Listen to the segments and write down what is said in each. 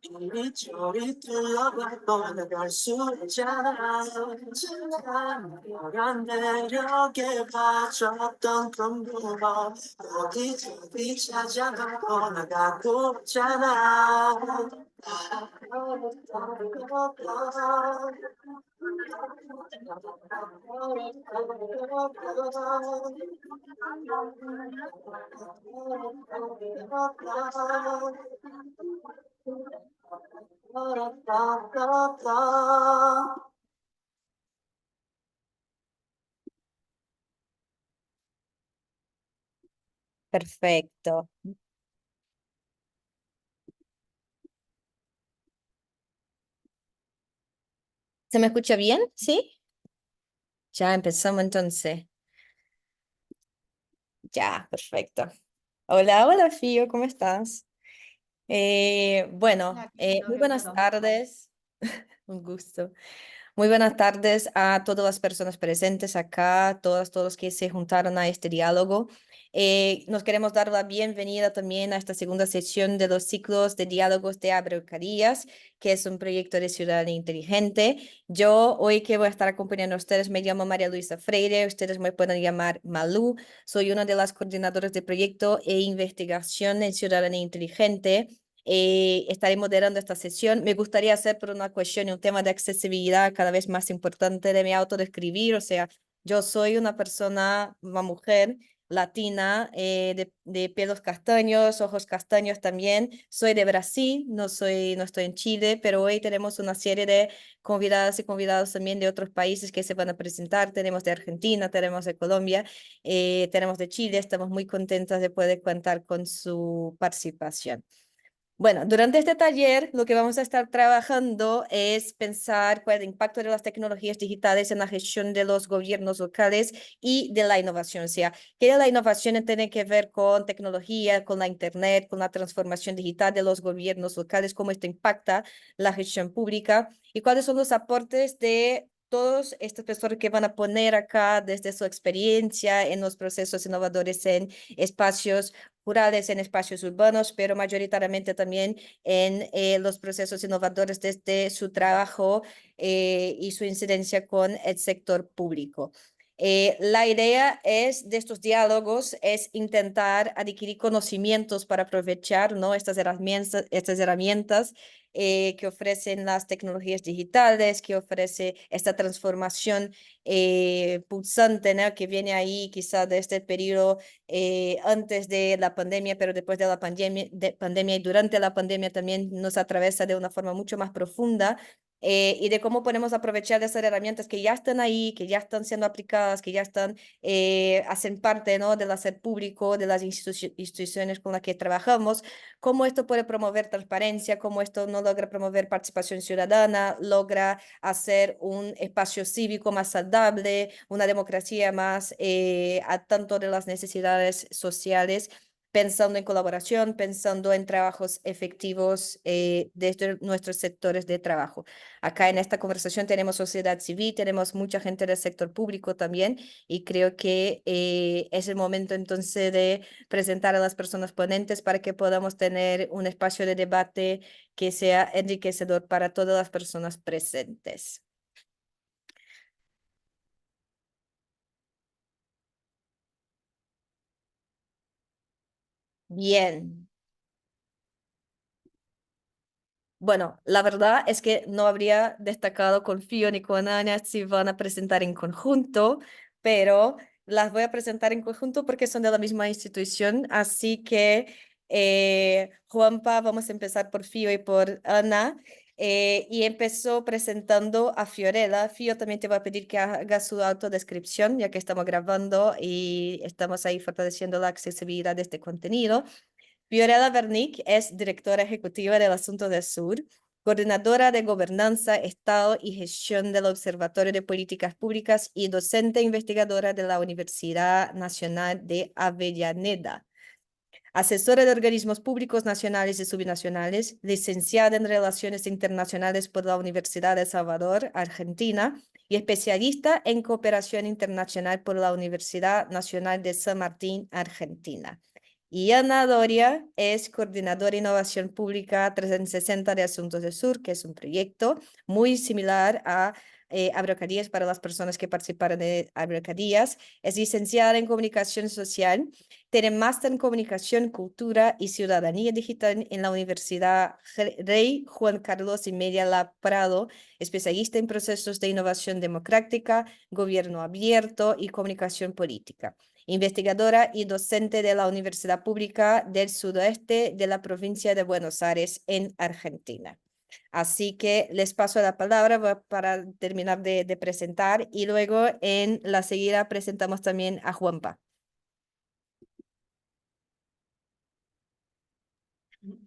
이리저리 수 있잖아. 너란 매력에 빠졌던 꿈도 어디저디 찾아가 떠나가고 있잖아. Perfecto. ¿Se me escucha bien? ¿Sí? Ya empezamos entonces. Ya, perfecto. Hola, hola, Fío, ¿cómo estás? Hola, Muy Caro. buenas tardes. Un gusto. Muy buenas tardes a todas las personas presentes acá, todos los que se juntaron a este diálogo. Nos queremos dar la bienvenida también a esta segunda sesión de los ciclos de diálogos de Abreucarías, que es un proyecto de ciudadanía inteligente. Yo hoy que voy a estar acompañando a ustedes me llamo María Luisa Freire, ustedes me pueden llamar Malú. Soy una de las coordinadoras de proyecto e investigación en ciudadanía inteligente. Estaré moderando esta sesión. Me gustaría hacer por una cuestión y un tema de accesibilidad cada vez más importante de mi autodescribir. O sea, yo soy una persona, una mujer latina, de pelos castaños, ojos castaños también. Soy de Brasil, no estoy en Chile, pero hoy tenemos una serie de convidadas y convidados también de otros países que se van a presentar. Tenemos de Argentina, tenemos de Colombia, tenemos de Chile. Estamos muy contentas de poder contar con su participación. Bueno, durante este taller lo que vamos a estar trabajando es pensar cuál es el impacto de las tecnologías digitales en la gestión de los gobiernos locales y de la innovación. O sea, que la innovación tiene que ver con tecnología, con la internet, con la transformación digital de los gobiernos locales, cómo esto impacta la gestión pública y cuáles son los aportes de todos estos personas que van a poner acá desde su experiencia en los procesos innovadores en espacios rurales, en espacios urbanos, pero mayoritariamente también en los procesos innovadores desde su trabajo y su incidencia con el sector público. La idea de estos diálogos es intentar adquirir conocimientos para aprovechar, ¿no?, estas herramientas que ofrecen las tecnologías digitales, que ofrece esta transformación pulsante, ¿no?, que viene ahí quizá de este periodo antes de la pandemia, pero después de la pandemia y durante la pandemia también nos atraviesa de una forma mucho más profunda. Y de cómo podemos aprovechar esas herramientas que ya están ahí, que ya están siendo aplicadas, que ya están, hacen parte, ¿no?, del hacer público, de las instituciones con las que trabajamos, cómo esto puede promover transparencia, cómo esto no logra promover participación ciudadana, logra hacer un espacio cívico más saludable, una democracia más a tanto de las necesidades sociales, pensando en colaboración, pensando en trabajos efectivos desde nuestros sectores de trabajo. Acá en esta conversación tenemos sociedad civil, tenemos mucha gente del sector público también, y creo que es el momento entonces de presentar a las personas ponentes para que podamos tener un espacio de debate que sea enriquecedor para todas las personas presentes. Bien. Bueno, la verdad es que no habría destacado con Fío ni con Ana si van a presentar en conjunto, pero las voy a presentar en conjunto porque son de la misma institución. Así que, Juanpa, vamos a empezar por Fío y por Ana. Y empezó presentando a Fiorella. Fío, también te voy a pedir que haga su autodescripción, ya que estamos grabando y estamos ahí fortaleciendo la accesibilidad de este contenido. Fiorella Wernick es directora ejecutiva del Asunto del Sur, coordinadora de Gobernanza, Estado y Gestión del Observatorio de Políticas Públicas y docente investigadora de la Universidad Nacional de Avellaneda. asesora de organismos públicos nacionales y subnacionales, licenciada en Relaciones Internacionales por la Universidad de El Salvador, Argentina, y especialista en cooperación internacional por la Universidad Nacional de San Martín, Argentina. Y Ana Doria es coordinadora de Innovación Pública 360 de Asuntos del Sur, que es un proyecto muy similar a Abracadías para las personas que participaron de Abracadías. Es licenciada en Comunicación Social, tiene máster en Comunicación, Cultura y Ciudadanía Digital en la Universidad Rey Juan Carlos y Media Lab Prado, especialista en procesos de innovación democrática, gobierno abierto y comunicación política. Investigadora y docente de la Universidad Pública del Sudoeste de la provincia de Buenos Aires, en Argentina. Así que les paso la palabra para terminar de presentar y luego en la seguida presentamos también a Juanpa.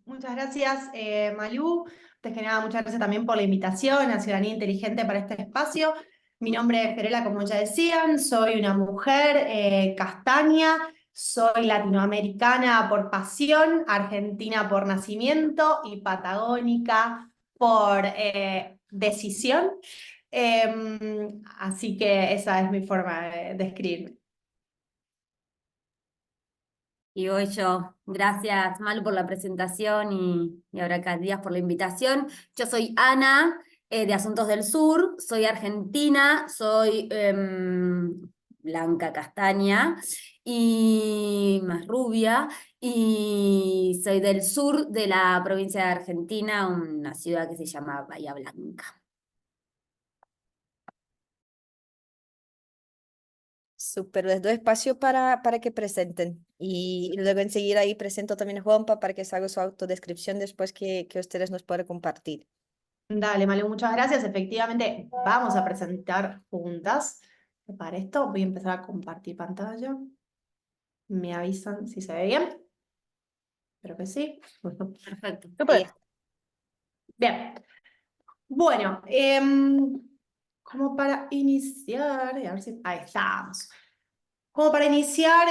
Muchas gracias, Malú. Antes que nada, muchas gracias también por la invitación a Ciudadanía Inteligente para este espacio. Mi nombre es Fiorella, como ya decían, soy una mujer castaña, soy latinoamericana por pasión, argentina por nacimiento y patagónica por decisión. Así que esa es mi forma de describirme. Y voy yo. Gracias, Malu, por la presentación y Abracadías por la invitación. Yo soy Ana, de Asuntos del Sur, soy argentina, soy blanca, castaña y más rubia, y soy del sur de la provincia de Argentina, una ciudad que se llama Bahía Blanca. Súper, les doy espacio para que presenten y luego enseguida ahí presento también a Juanpa para que se haga su autodescripción después que ustedes nos puedan compartir. Dale, Malu, muchas gracias. Efectivamente, vamos a presentar juntas. Para esto voy a empezar a compartir pantalla. Me avisan si se ve bien. Espero que sí. Perfecto. Ahí está. Bien. Bueno, como para iniciar, a ver si... Ahí estamos. Como para iniciar,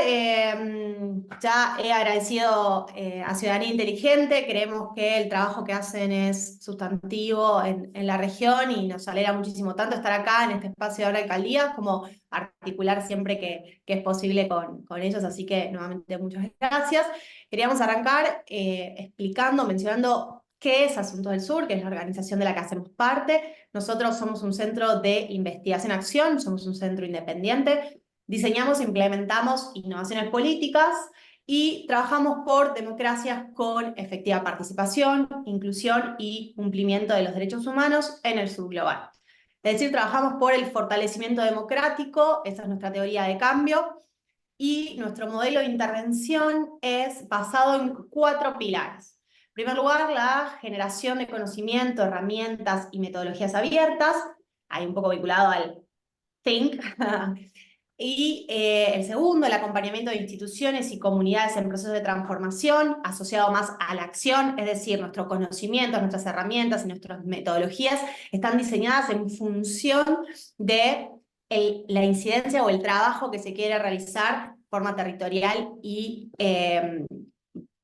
ya he agradecido a Ciudadanía Inteligente. Creemos que el trabajo que hacen es sustantivo en la región y nos alegra muchísimo tanto estar acá en este espacio de ahora alcaldías como articular siempre que es posible con ellos. Así que nuevamente muchas gracias. Queríamos arrancar mencionando qué es Asuntos del Sur, que es la organización de la que hacemos parte. Nosotros somos un centro de investigación-acción, somos un centro independiente. Diseñamos e implementamos innovaciones políticas y trabajamos por democracias con efectiva participación, inclusión y cumplimiento de los derechos humanos en el sur global. Es decir, trabajamos por el fortalecimiento democrático, esa es nuestra teoría de cambio, y nuestro modelo de intervención es basado en 4 pilares. En primer lugar, la generación de conocimiento, herramientas y metodologías abiertas, ahí un poco vinculado al think. Y el segundo, el acompañamiento de instituciones y comunidades en procesos de transformación, asociado más a la acción, es decir, nuestro conocimiento, nuestras herramientas y nuestras metodologías están diseñadas en función de la incidencia o el trabajo que se quiere realizar de forma territorial y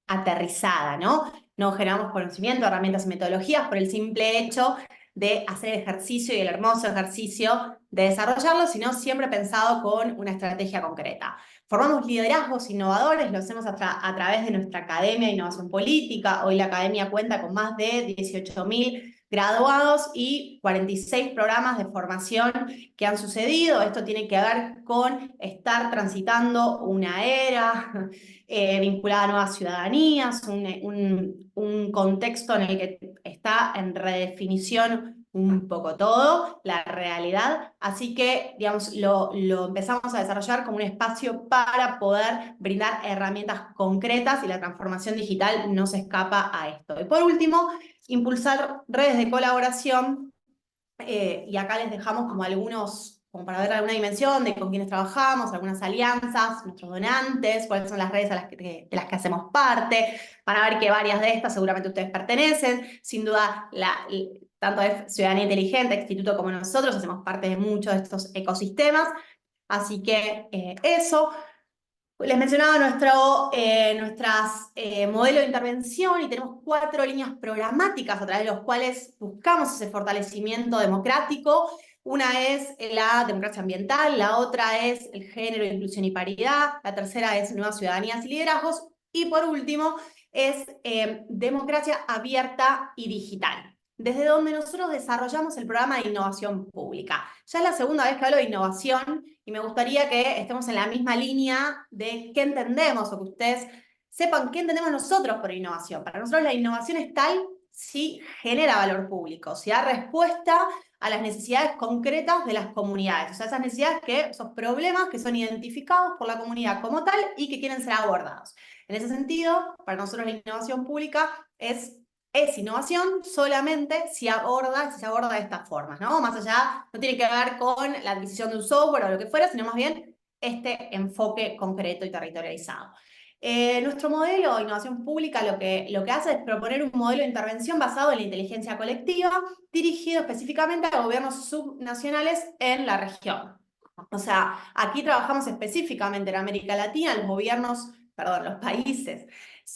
aterrizada, ¿no? No generamos conocimiento, herramientas y metodologías por el simple hecho de hacer el ejercicio y el hermoso ejercicio de desarrollarlo, sino siempre pensado con una estrategia concreta. Formamos liderazgos innovadores, lo hacemos a través de nuestra Academia de Innovación Política. Hoy la Academia cuenta con más de 18.000 graduados y 46 programas de formación que han sucedido. Esto tiene que ver con estar transitando una era vinculada a nuevas ciudadanías, un contexto en el que está en redefinición un poco todo, la realidad, así que, digamos, lo empezamos a desarrollar como un espacio para poder brindar herramientas concretas y la transformación digital no se escapa a esto. Y por último, impulsar redes de colaboración, y acá les dejamos como algunos, como para ver alguna dimensión de con quienes trabajamos, algunas alianzas, nuestros donantes, cuáles son las redes de las que hacemos parte, para ver que varias de estas seguramente ustedes pertenecen. Sin duda, tanto de Ciudadanía Inteligente, Instituto como nosotros, hacemos parte de muchos de estos ecosistemas. Así que eso. Les mencionaba nuestras modelo de intervención y tenemos 4 líneas programáticas a través de las cuales buscamos ese fortalecimiento democrático. Una es la democracia ambiental, la otra es el género, inclusión y paridad, la tercera es nuevas ciudadanías y liderazgos, y por último es democracia abierta y digital, desde donde nosotros desarrollamos el programa de innovación pública. Ya es la segunda vez que hablo de innovación y me gustaría que estemos en la misma línea de qué entendemos o que ustedes sepan qué entendemos nosotros por innovación. Para nosotros la innovación es tal si genera valor público, si da respuesta a las necesidades concretas de las comunidades, o sea, esas necesidades esos problemas que son identificados por la comunidad como tal y que quieren ser abordados. En ese sentido, para nosotros la innovación pública es innovación solamente si se aborda de estas formas, ¿no? Más allá, no tiene que ver con la adquisición de un software o lo que fuera, sino más bien este enfoque concreto y territorializado. Nuestro modelo de innovación pública lo que hace es proponer un modelo de intervención basado en la inteligencia colectiva, dirigido específicamente a gobiernos subnacionales en la región. O sea, aquí trabajamos específicamente en América Latina, los países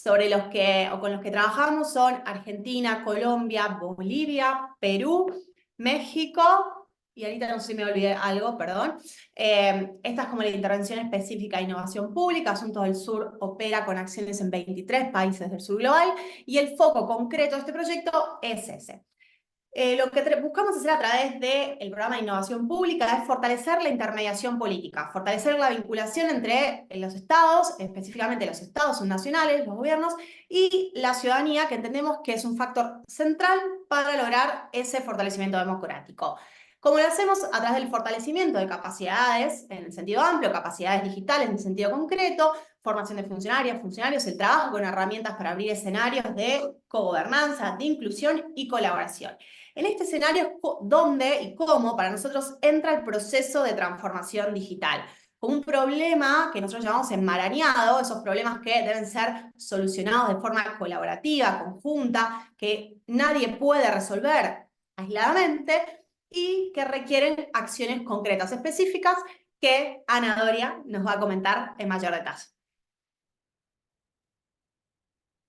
con los que trabajamos son Argentina, Colombia, Bolivia, Perú, México, y ahorita no sé si me olvidé algo, perdón. Esta es como la intervención específica de innovación pública. Asuntos del Sur opera con acciones en 23 países del sur global, y el foco concreto de este proyecto es ese. Lo que buscamos hacer a través del programa de innovación pública es fortalecer la intermediación política, fortalecer la vinculación entre los estados, específicamente los estados nacionales, los gobiernos, y la ciudadanía, que entendemos que es un factor central para lograr ese fortalecimiento democrático. Como lo hacemos a través del fortalecimiento de capacidades en el sentido amplio, capacidades digitales en el sentido concreto, formación de funcionarios, el trabajo con herramientas para abrir escenarios de cogobernanza, de inclusión y colaboración. En este escenario es dónde y cómo para nosotros entra el proceso de transformación digital. Un problema que nosotros llamamos enmarañado, esos problemas que deben ser solucionados de forma colaborativa, conjunta, que nadie puede resolver aisladamente y que requieren acciones concretas, específicas, que Ana Doria nos va a comentar en mayor detalle.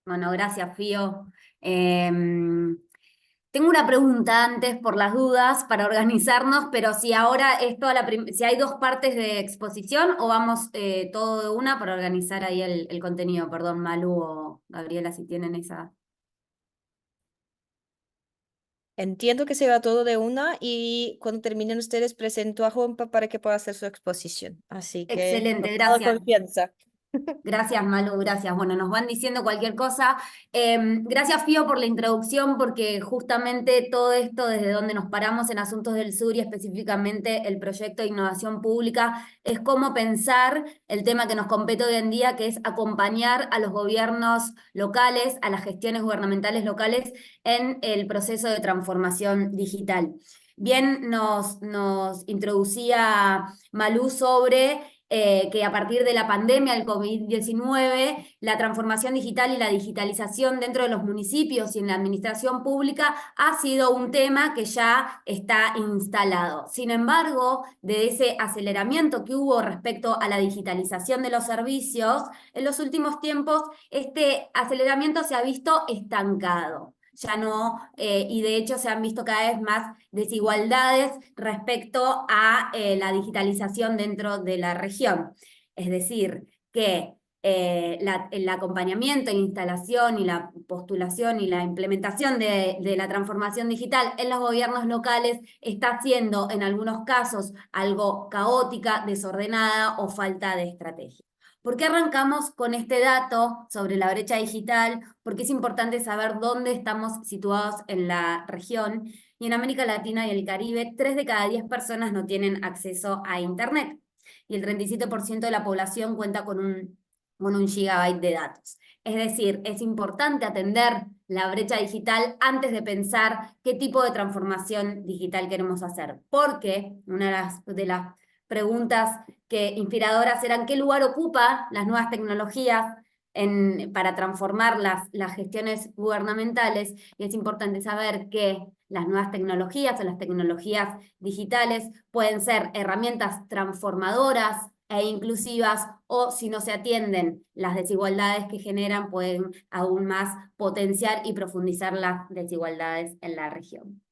Bueno, gracias, Fío. Tengo una pregunta antes, por las dudas, para organizarnos, pero si ahora es si hay 2 partes de exposición o vamos todo de una para organizar ahí el contenido. Perdón, Malu o Gabriela, si tienen esa. Entiendo que se va todo de una y cuando terminen ustedes presento a Juanpa para que pueda hacer su exposición. Así que Excelente, con toda gracias. confianza. Gracias, Malu, gracias. Bueno, nos van diciendo cualquier cosa. Gracias, Fío, por la introducción, porque justamente todo esto, desde donde nos paramos en Asuntos del Sur y específicamente el proyecto de innovación pública, es cómo pensar el tema que nos compete hoy en día, que es acompañar a los gobiernos locales, a las gestiones gubernamentales locales en el proceso de transformación digital. Bien, nos introducía Malu sobre que a partir de la pandemia del COVID-19, la transformación digital y la digitalización dentro de los municipios y en la administración pública ha sido un tema que ya está instalado. Sin embargo, de ese aceleramiento que hubo respecto a la digitalización de los servicios, en los últimos tiempos este aceleramiento se ha visto estancado. Ya no, y de hecho se han visto cada vez más desigualdades respecto a la digitalización dentro de la región. Es decir, que el acompañamiento, la instalación y la postulación y la implementación de la transformación digital en los gobiernos locales está siendo en algunos casos algo caótica, desordenada o falta de estrategia. ¿Por qué arrancamos con este dato sobre la brecha digital? Porque es importante saber dónde estamos situados en la región. Y en América Latina y el Caribe, 3 de cada 10 personas no tienen acceso a Internet. Y el 37% de la población cuenta con un gigabyte de datos. Es decir, es importante atender la brecha digital antes de pensar qué tipo de transformación digital queremos hacer. Porque una de las preguntas inspiradoras eran qué lugar ocupa las nuevas tecnologías para transformar las gestiones gubernamentales, y es importante saber que las nuevas tecnologías o las tecnologías digitales pueden ser herramientas transformadoras e inclusivas, o si no se atienden las desigualdades que generan, pueden aún más potenciar y profundizar las desigualdades en la región.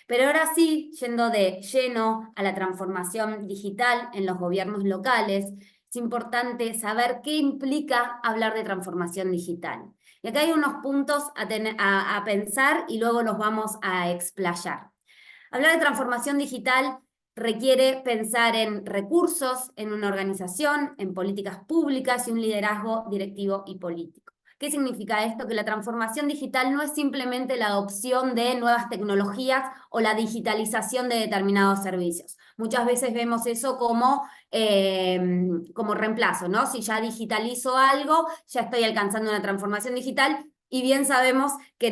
Pero ahora sí, yendo de lleno a la transformación digital en los gobiernos locales, es importante saber qué implica hablar de transformación digital. Y acá hay unos puntos a pensar y luego los vamos a explayar. Hablar de transformación digital requiere pensar en recursos, en una organización, en políticas públicas y un liderazgo directivo y político. ¿Qué significa esto? Que la transformación digital no es simplemente la adopción de nuevas tecnologías o la digitalización de determinados servicios. Muchas veces vemos eso como reemplazo, ¿no? Si ya digitalizo algo, ya estoy alcanzando una transformación digital, y bien sabemos que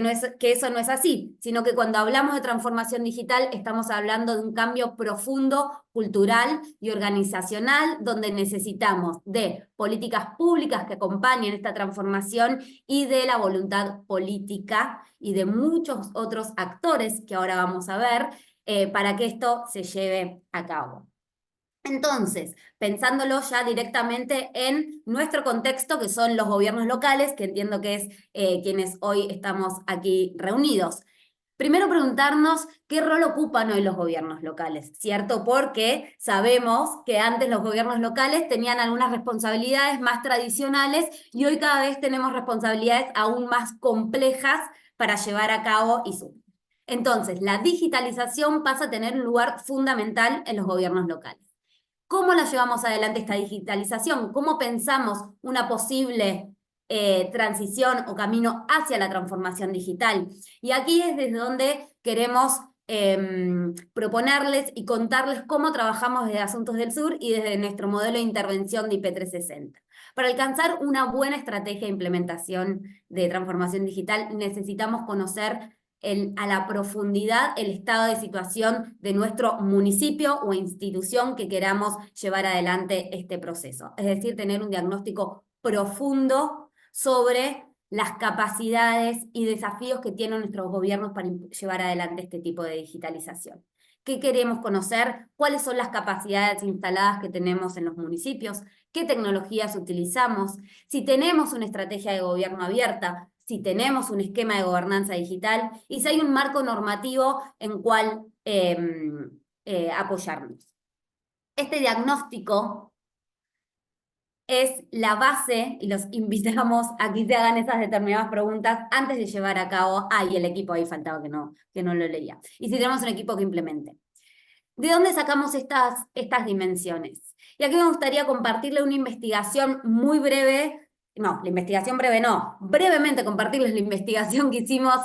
eso no es así, sino que cuando hablamos de transformación digital estamos hablando de un cambio profundo, cultural y organizacional, donde necesitamos de políticas públicas que acompañen esta transformación y de la voluntad política y de muchos otros actores que ahora vamos a ver para que esto se lleve a cabo. Entonces, pensándolo ya directamente en nuestro contexto, que son los gobiernos locales, que entiendo que es quienes hoy estamos aquí reunidos. Primero preguntarnos qué rol ocupan hoy los gobiernos locales, ¿cierto? Porque sabemos que antes los gobiernos locales tenían algunas responsabilidades más tradicionales y hoy cada vez tenemos responsabilidades aún más complejas para llevar a cabo y su. Entonces, la digitalización pasa a tener un lugar fundamental en los gobiernos locales. ¿Cómo la llevamos adelante esta digitalización? ¿Cómo pensamos una posible transición o camino hacia la transformación digital? Y aquí es desde donde queremos proponerles y contarles cómo trabajamos desde Asuntos del Sur y desde nuestro modelo de intervención de IP360. Para alcanzar una buena estrategia de implementación de transformación digital, necesitamos conocer a la profundidad el estado de situación de nuestro municipio o institución que queramos llevar adelante este proceso. Es decir, tener un diagnóstico profundo sobre las capacidades y desafíos que tienen nuestros gobiernos para llevar adelante este tipo de digitalización. ¿Qué queremos conocer? ¿Cuáles son las capacidades instaladas que tenemos en los municipios? ¿Qué tecnologías utilizamos? Si tenemos una estrategia de gobierno abierta, si tenemos un esquema de gobernanza digital y si hay un marco normativo en cual apoyarnos. Este diagnóstico es la base, y los invitamos a que se hagan esas determinadas preguntas antes de llevar a cabo, y el equipo ahí faltaba que no lo leía, y si tenemos un equipo que implemente. ¿De dónde sacamos estas dimensiones? Y aquí me gustaría compartirle una investigación muy breve. No, la investigación breve no, brevemente compartirles la investigación que hicimos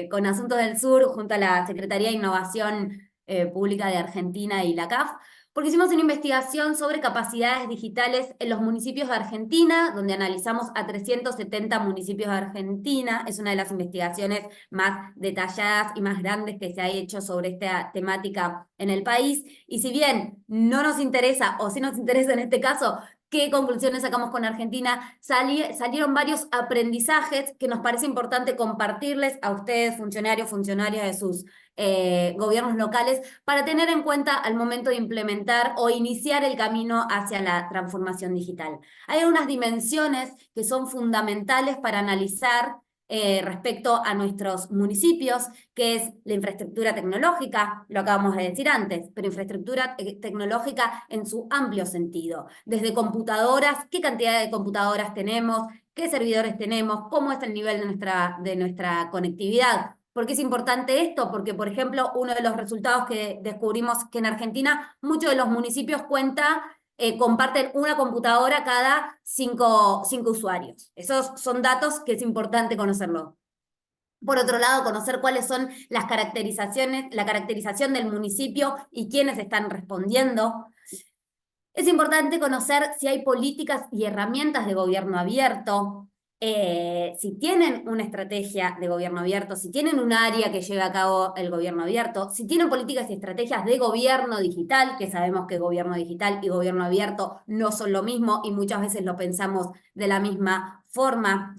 con Asuntos del Sur junto a la Secretaría de Innovación Pública de Argentina y la CAF, porque hicimos una investigación sobre capacidades digitales en los municipios de Argentina, donde analizamos a 370 municipios de Argentina. Es una de las investigaciones más detalladas y más grandes que se ha hecho sobre esta temática en el país. Y si bien no nos interesa, o sí nos interesa en este caso, ¿qué conclusiones sacamos con Argentina? Salieron varios aprendizajes que nos parece importante compartirles a ustedes, funcionarias de sus gobiernos locales, para tener en cuenta al momento de implementar o iniciar el camino hacia la transformación digital. Hay unas dimensiones que son fundamentales para analizar respecto a nuestros municipios, que es la infraestructura tecnológica, lo acabamos de decir antes, pero infraestructura tecnológica en su amplio sentido, desde computadoras, qué cantidad de computadoras tenemos, qué servidores tenemos, cómo es el nivel de nuestra conectividad. ¿Por qué es importante esto? Porque, por ejemplo, uno de los resultados que descubrimos que en Argentina muchos de los municipios comparten una computadora cada cinco usuarios. Esos son datos que es importante conocerlo. Por otro lado, conocer cuáles son las caracterizaciones, la caracterización del municipio y quiénes están respondiendo. Es importante conocer si hay políticas y herramientas de gobierno abierto, si tienen una estrategia de gobierno abierto, si tienen un área que lleve a cabo el gobierno abierto, si tienen políticas y estrategias de gobierno digital, que sabemos que gobierno digital y gobierno abierto no son lo mismo y muchas veces lo pensamos de la misma forma.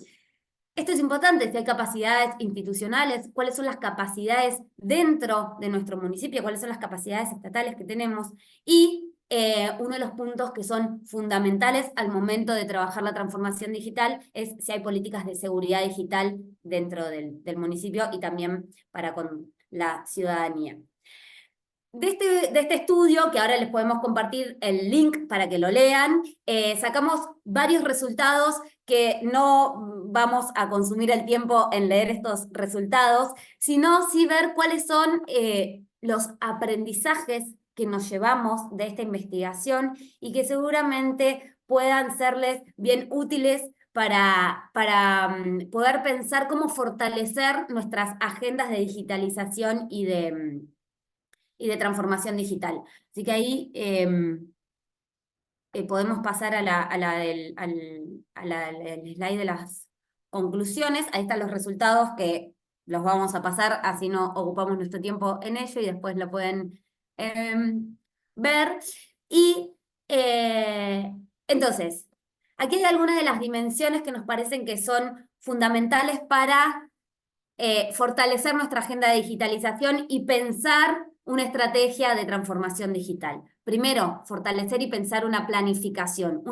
Esto es importante, si hay capacidades institucionales, cuáles son las capacidades dentro de nuestro municipio, cuáles son las capacidades estatales que tenemos y uno de los puntos que son fundamentales al momento de trabajar la transformación digital es si hay políticas de seguridad digital dentro del municipio y también para con la ciudadanía. De este estudio, que ahora les podemos compartir el link para que lo lean, sacamos varios resultados que no vamos a consumir el tiempo en leer estos resultados, sino sí ver cuáles son los aprendizajes que nos llevamos de esta investigación y que seguramente puedan serles bien útiles para poder pensar cómo fortalecer nuestras agendas de digitalización y de transformación digital. Así que ahí podemos pasar al slide de las conclusiones. Ahí están los resultados que los vamos a pasar, así no ocupamos nuestro tiempo en ello y después lo pueden ver. Y entonces, aquí hay algunas de las dimensiones que nos parecen que son fundamentales para fortalecer nuestra agenda de digitalización y pensar una estrategia de transformación digital. Primero, fortalecer y pensar una planificación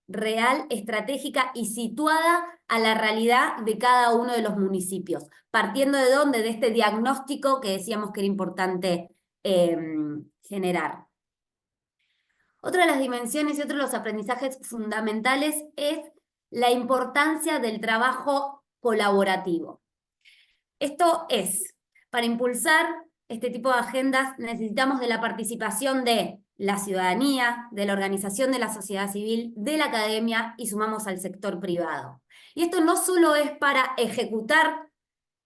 real, estratégica y situada a la realidad de cada uno de los municipios. ¿Partiendo de dónde? De este diagnóstico que decíamos que era importante generar. Otra de las dimensiones y otro de los aprendizajes fundamentales es la importancia del trabajo colaborativo. Esto es, para impulsar este tipo de agendas necesitamos de la participación de la ciudadanía, de la organización de la sociedad civil, de la academia y sumamos al sector privado. Y esto no solo es para ejecutar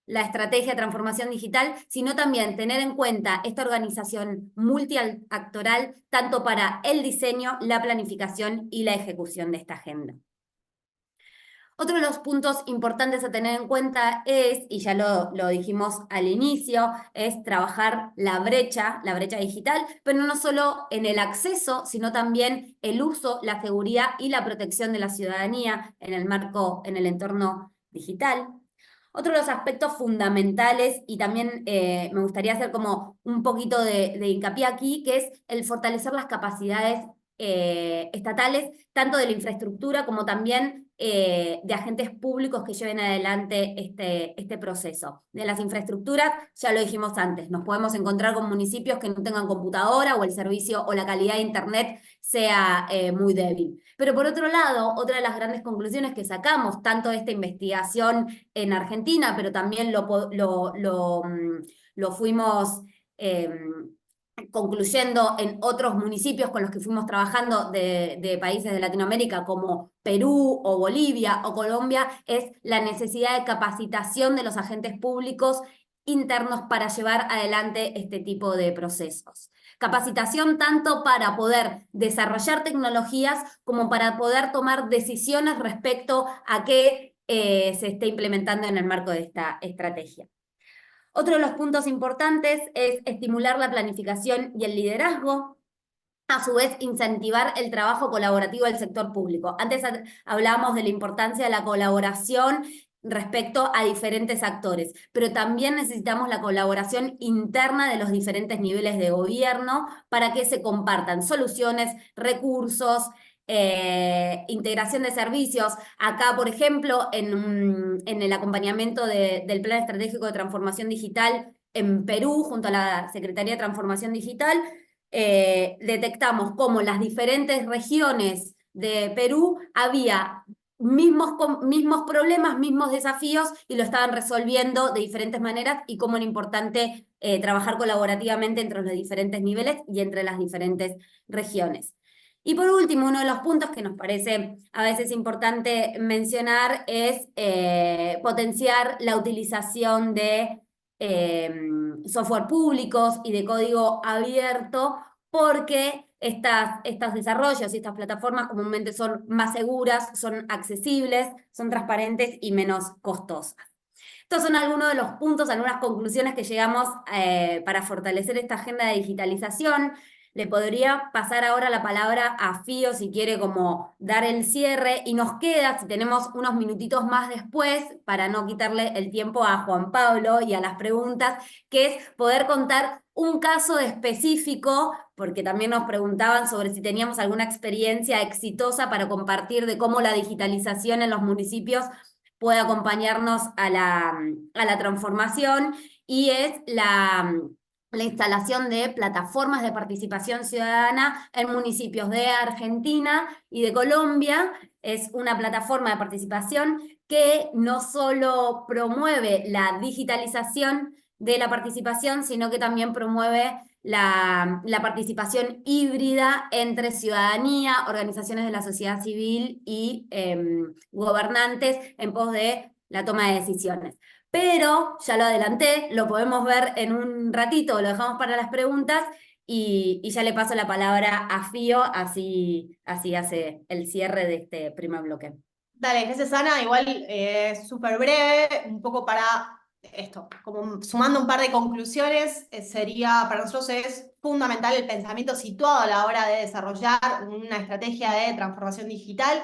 la estrategia de transformación digital, sino también tener en cuenta esta organización multiactoral tanto para el diseño, la planificación y la ejecución de esta agenda. Otro de los puntos importantes a tener en cuenta es, y ya lo dijimos al inicio, es trabajar la brecha digital, pero no solo en el acceso, sino también el uso, la seguridad y la protección de la ciudadanía en el marco, en el entorno digital. Otro de los aspectos fundamentales, y también me gustaría hacer como un poquito de hincapié aquí, que es el fortalecer las capacidades estatales, tanto de la infraestructura como también de agentes públicos que lleven adelante este proceso. De las infraestructuras, ya lo dijimos antes, nos podemos encontrar con municipios que no tengan computadora o el servicio o la calidad de internet sea muy débil. Pero por otro lado, otra de las grandes conclusiones que sacamos, tanto de esta investigación en Argentina, pero también lo fuimos concluyendo en otros municipios con los que fuimos trabajando de países de Latinoamérica como Perú o Bolivia o Colombia, es la necesidad de capacitación de los agentes públicos internos para llevar adelante este tipo de procesos. Capacitación tanto para poder desarrollar tecnologías como para poder tomar decisiones respecto a qué se esté implementando en el marco de esta estrategia. Otro de los puntos importantes es estimular la planificación y el liderazgo, a su vez incentivar el trabajo colaborativo del sector público. Antes hablábamos de la importancia de la colaboración respecto a diferentes actores, pero también necesitamos la colaboración interna de los diferentes niveles de gobierno para que se compartan soluciones, recursos, integración de servicios. Acá, por ejemplo, en el acompañamiento del Plan Estratégico de Transformación Digital en Perú, junto a la Secretaría de Transformación Digital, detectamos cómo en las diferentes regiones de Perú había mismos problemas, mismos desafíos, y lo estaban resolviendo de diferentes maneras, y cómo era importante trabajar colaborativamente entre los diferentes niveles y entre las diferentes regiones. Y por último, uno de los puntos que nos parece a veces importante mencionar es potenciar la utilización de software públicos y de código abierto, porque estos desarrollos y estas plataformas comúnmente son más seguras, son accesibles, son transparentes y menos costosas. Estos son algunos de los puntos, algunas conclusiones que llegamos para fortalecer esta agenda de digitalización. Le podría pasar ahora la palabra a Fío si quiere como dar el cierre, y nos queda, si tenemos unos minutitos más después, para no quitarle el tiempo a Juan Pablo y a las preguntas, que es poder contar un caso específico, porque también nos preguntaban sobre si teníamos alguna experiencia exitosa para compartir de cómo la digitalización en los municipios puede acompañarnos a la transformación, y es la instalación de plataformas de participación ciudadana en municipios de Argentina y de Colombia. Es una plataforma de participación que no solo promueve la digitalización de la participación, sino que también promueve la participación híbrida entre ciudadanía, organizaciones de la sociedad civil y gobernantes en pos de la toma de decisiones. Pero, ya lo adelanté, lo podemos ver en un ratito, lo dejamos para las preguntas y ya le paso la palabra a Fío, así hace el cierre de este primer bloque. Dale, gracias Ana. Igual súper breve, un poco para esto, como sumando un par de conclusiones, para nosotros es fundamental el pensamiento situado a la hora de desarrollar una estrategia de transformación digital,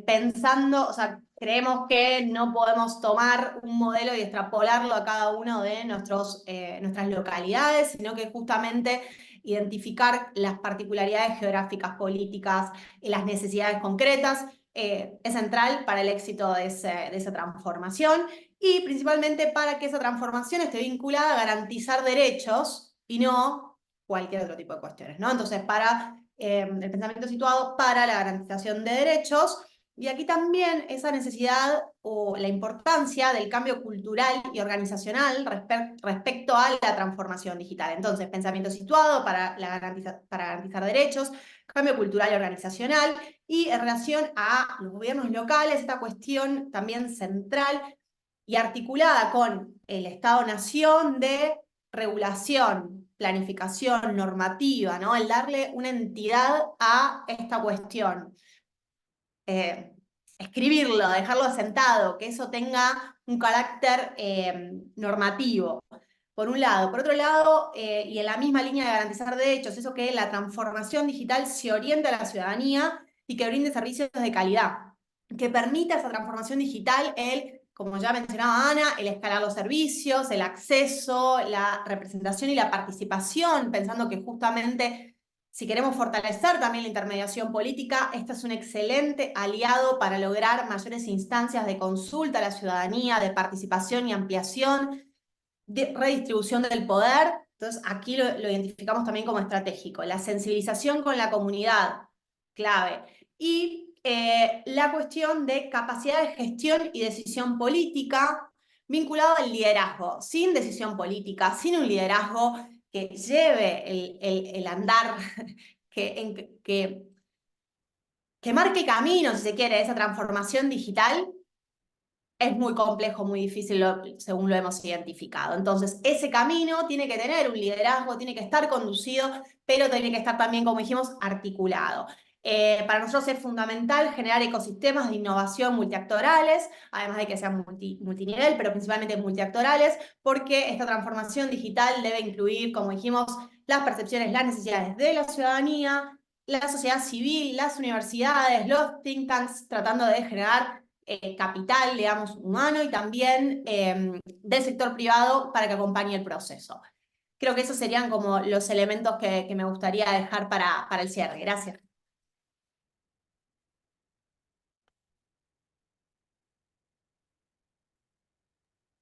pensando, o sea, creemos que no podemos tomar un modelo y extrapolarlo a cada uno de nuestras localidades, sino que justamente identificar las particularidades geográficas, políticas, las necesidades concretas, es central para el éxito de esa transformación y principalmente para que esa transformación esté vinculada a garantizar derechos y no cualquier otro tipo de cuestiones, ¿no? Entonces, para el pensamiento situado para la garantización de derechos, y aquí también esa necesidad o la importancia del cambio cultural y organizacional respecto a la transformación digital. Entonces, pensamiento situado para garantizar derechos, cambio cultural y organizacional, y en relación a los gobiernos locales, esta cuestión también central y articulada con el Estado-Nación de regulación, planificación, normativa, ¿no? El darle una entidad a esta cuestión. Escribirlo, dejarlo asentado, que eso tenga un carácter normativo, por un lado. Por otro lado, y en la misma línea de garantizar derechos, eso que la transformación digital se oriente a la ciudadanía y que brinde servicios de calidad, que permita esa transformación digital, como ya mencionaba Ana, el escalar los servicios, el acceso, la representación y la participación, pensando que justamente si queremos fortalecer también la intermediación política, este es un excelente aliado para lograr mayores instancias de consulta a la ciudadanía, de participación y ampliación, de redistribución del poder. Entonces, aquí lo identificamos también como estratégico. La sensibilización con la comunidad, clave. Y la cuestión de capacidad de gestión y decisión política vinculado al liderazgo. Sin decisión política, sin un liderazgo que lleve el andar, que marque camino, si se quiere, esa transformación digital, es muy complejo, muy difícil, según lo hemos identificado. Entonces, ese camino tiene que tener un liderazgo, tiene que estar conducido, pero tiene que estar también, como dijimos, articulado. Para nosotros es fundamental generar ecosistemas de innovación multiactorales, además de que sean multinivel, pero principalmente multiactorales, porque esta transformación digital debe incluir, como dijimos, las percepciones, las necesidades de la ciudadanía, la sociedad civil, las universidades, los think tanks, tratando de generar capital, digamos, humano y también del sector privado para que acompañe el proceso. Creo que esos serían como los elementos que me gustaría dejar para el cierre. Gracias.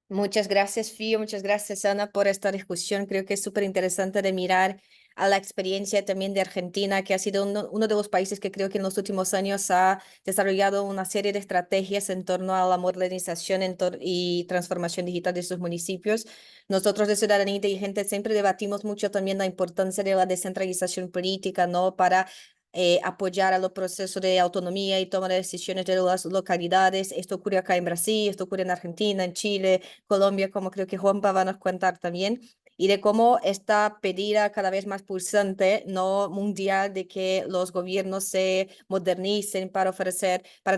Muchas gracias, Fío, muchas gracias, Ana, por esta discusión. Creo que es súper interesante de mirar a la experiencia también de Argentina, que ha sido uno de los países que creo que en los últimos años ha desarrollado una serie de estrategias en torno a la modernización y transformación digital de sus municipios. Nosotros de Ciudadanía Inteligente siempre debatimos mucho también la importancia de la descentralización política, ¿no? Para apoyar a los procesos de autonomía y toma de decisiones de las localidades. Esto ocurre acá en Brasil, esto ocurre en Argentina, en Chile, Colombia, como creo que Juanpa va a nos contar también, y de cómo esta pedida cada vez más pulsante, no mundial, de que los gobiernos se modernicen para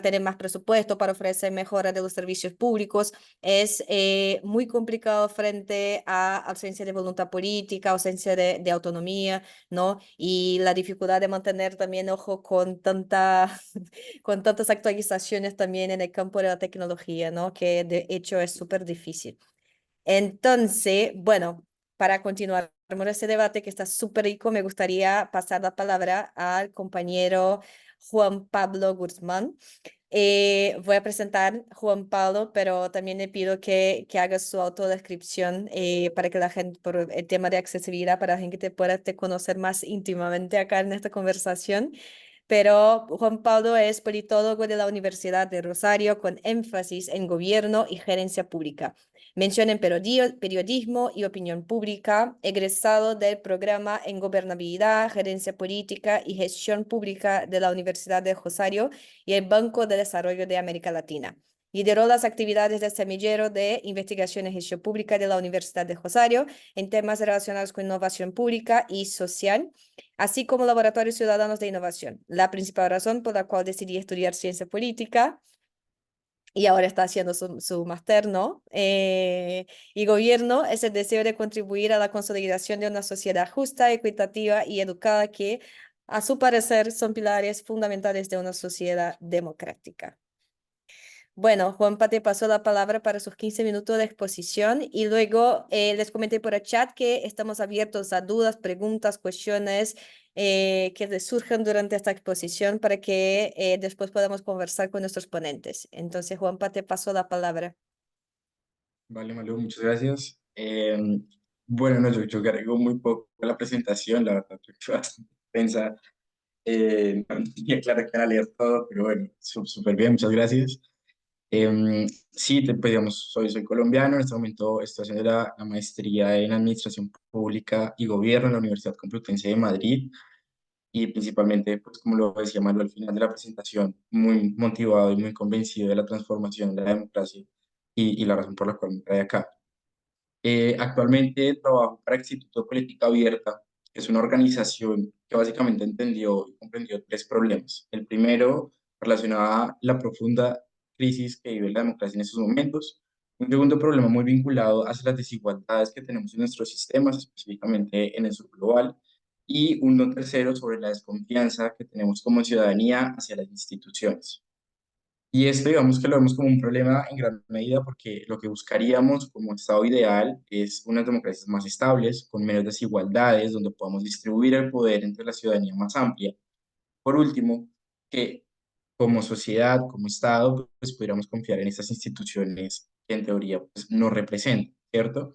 tener más presupuesto, para ofrecer mejora de los servicios públicos, es muy complicado frente a ausencia de voluntad política, ausencia de autonomía, ¿no? Y la dificultad de mantener también ojo con con tantas actualizaciones también en el campo de la tecnología, ¿no? Que de hecho es súper difícil. Entonces, bueno, para continuar este debate que está súper rico, me gustaría pasar la palabra al compañero Juan Pablo Guzmán. Voy a presentar Juan Pablo, pero también le pido que haga su autodescripción para que la gente, por el tema de accesibilidad, para la gente que te pueda te conocer más íntimamente acá en esta conversación. Pero Juan Pablo es politólogo de la Universidad de Rosario con énfasis en gobierno y gerencia pública. Mención en periodismo y opinión pública, egresado del programa en gobernabilidad, gerencia política y gestión pública de la Universidad de Rosario y el Banco de Desarrollo de América Latina. Lideró las actividades del semillero de investigación y gestión pública de la Universidad de Rosario en temas relacionados con innovación pública y social, así como laboratorios ciudadanos de innovación. La principal razón por la cual decidí estudiar ciencia política y ahora está haciendo su máster, ¿no? Y gobierno es el deseo de contribuir a la consolidación de una sociedad justa, equitativa y educada que, a su parecer, son pilares fundamentales de una sociedad democrática. Bueno, Juanpa te pasó la palabra para sus 15 minutos de exposición y luego les comenté por el chat que estamos abiertos a dudas, preguntas, cuestiones que les surjan durante esta exposición para que después podamos conversar con nuestros ponentes. Entonces, Juanpa te pasó la palabra. Vale, Malu, muchas gracias. Bueno, no, yo agrego muy poco a la presentación, la verdad, creo que fue bastante extensa. No tenía claro que era leer todo, pero bueno, súper bien, muchas gracias. Sí, pues digamos, soy colombiano, en este momento estoy haciendo la maestría en Administración Pública y Gobierno en la Universidad Complutense de Madrid y principalmente, pues como lo decía Malu al final de la presentación, muy motivado y muy convencido de la transformación de la democracia y la razón por la cual me trae acá. Actualmente trabajo para Instituto Política Abierta, que es una organización que básicamente entendió y comprendió tres problemas. El primero, relacionado a la profunda crisis que vive la democracia en estos momentos. Un segundo problema muy vinculado hacia las desigualdades que tenemos en nuestros sistemas, específicamente en el sur global. Y uno tercero sobre la desconfianza que tenemos como ciudadanía hacia las instituciones. Y esto, digamos que lo vemos como un problema en gran medida porque lo que buscaríamos como estado ideal es unas democracias más estables, con menos desigualdades, donde podamos distribuir el poder entre la ciudadanía más amplia. Por último, que como sociedad, como Estado, pues pudiéramos confiar en estas instituciones que en teoría pues, nos representan, ¿cierto?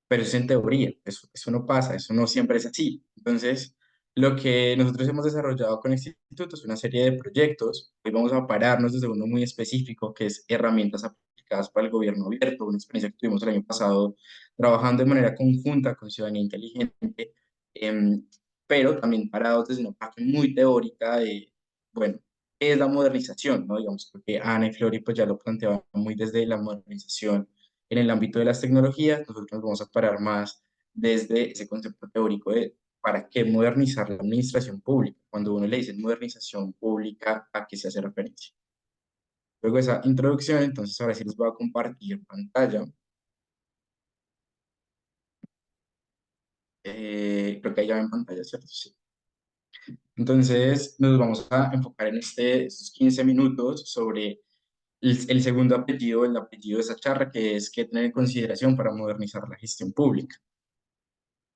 Pero eso es en teoría, eso no pasa, eso no siempre es así. Entonces, lo que nosotros hemos desarrollado con este instituto es una serie de proyectos. Hoy vamos a pararnos desde uno muy específico, que es herramientas aplicadas para el gobierno abierto, una experiencia que tuvimos el año pasado trabajando de manera conjunta con Ciudadanía Inteligente, em, pero también parados desde una parte muy teórica de, bueno, ¿qué es la modernización? ¿No? Digamos, porque Ana y Flori pues ya lo planteaban muy desde la modernización en el ámbito de las tecnologías. Nosotros nos vamos a parar más desde ese concepto teórico de para qué modernizar la administración pública. Cuando uno le dice modernización pública, ¿a qué se hace referencia? Luego de esa introducción, entonces ahora sí les voy a compartir pantalla. Creo que ahí ya ven pantalla, ¿cierto? Sí. Entonces nos vamos a enfocar en estos 15 minutos sobre el segundo apellido, el apellido de esa charla, que es qué tener en consideración para modernizar la gestión pública.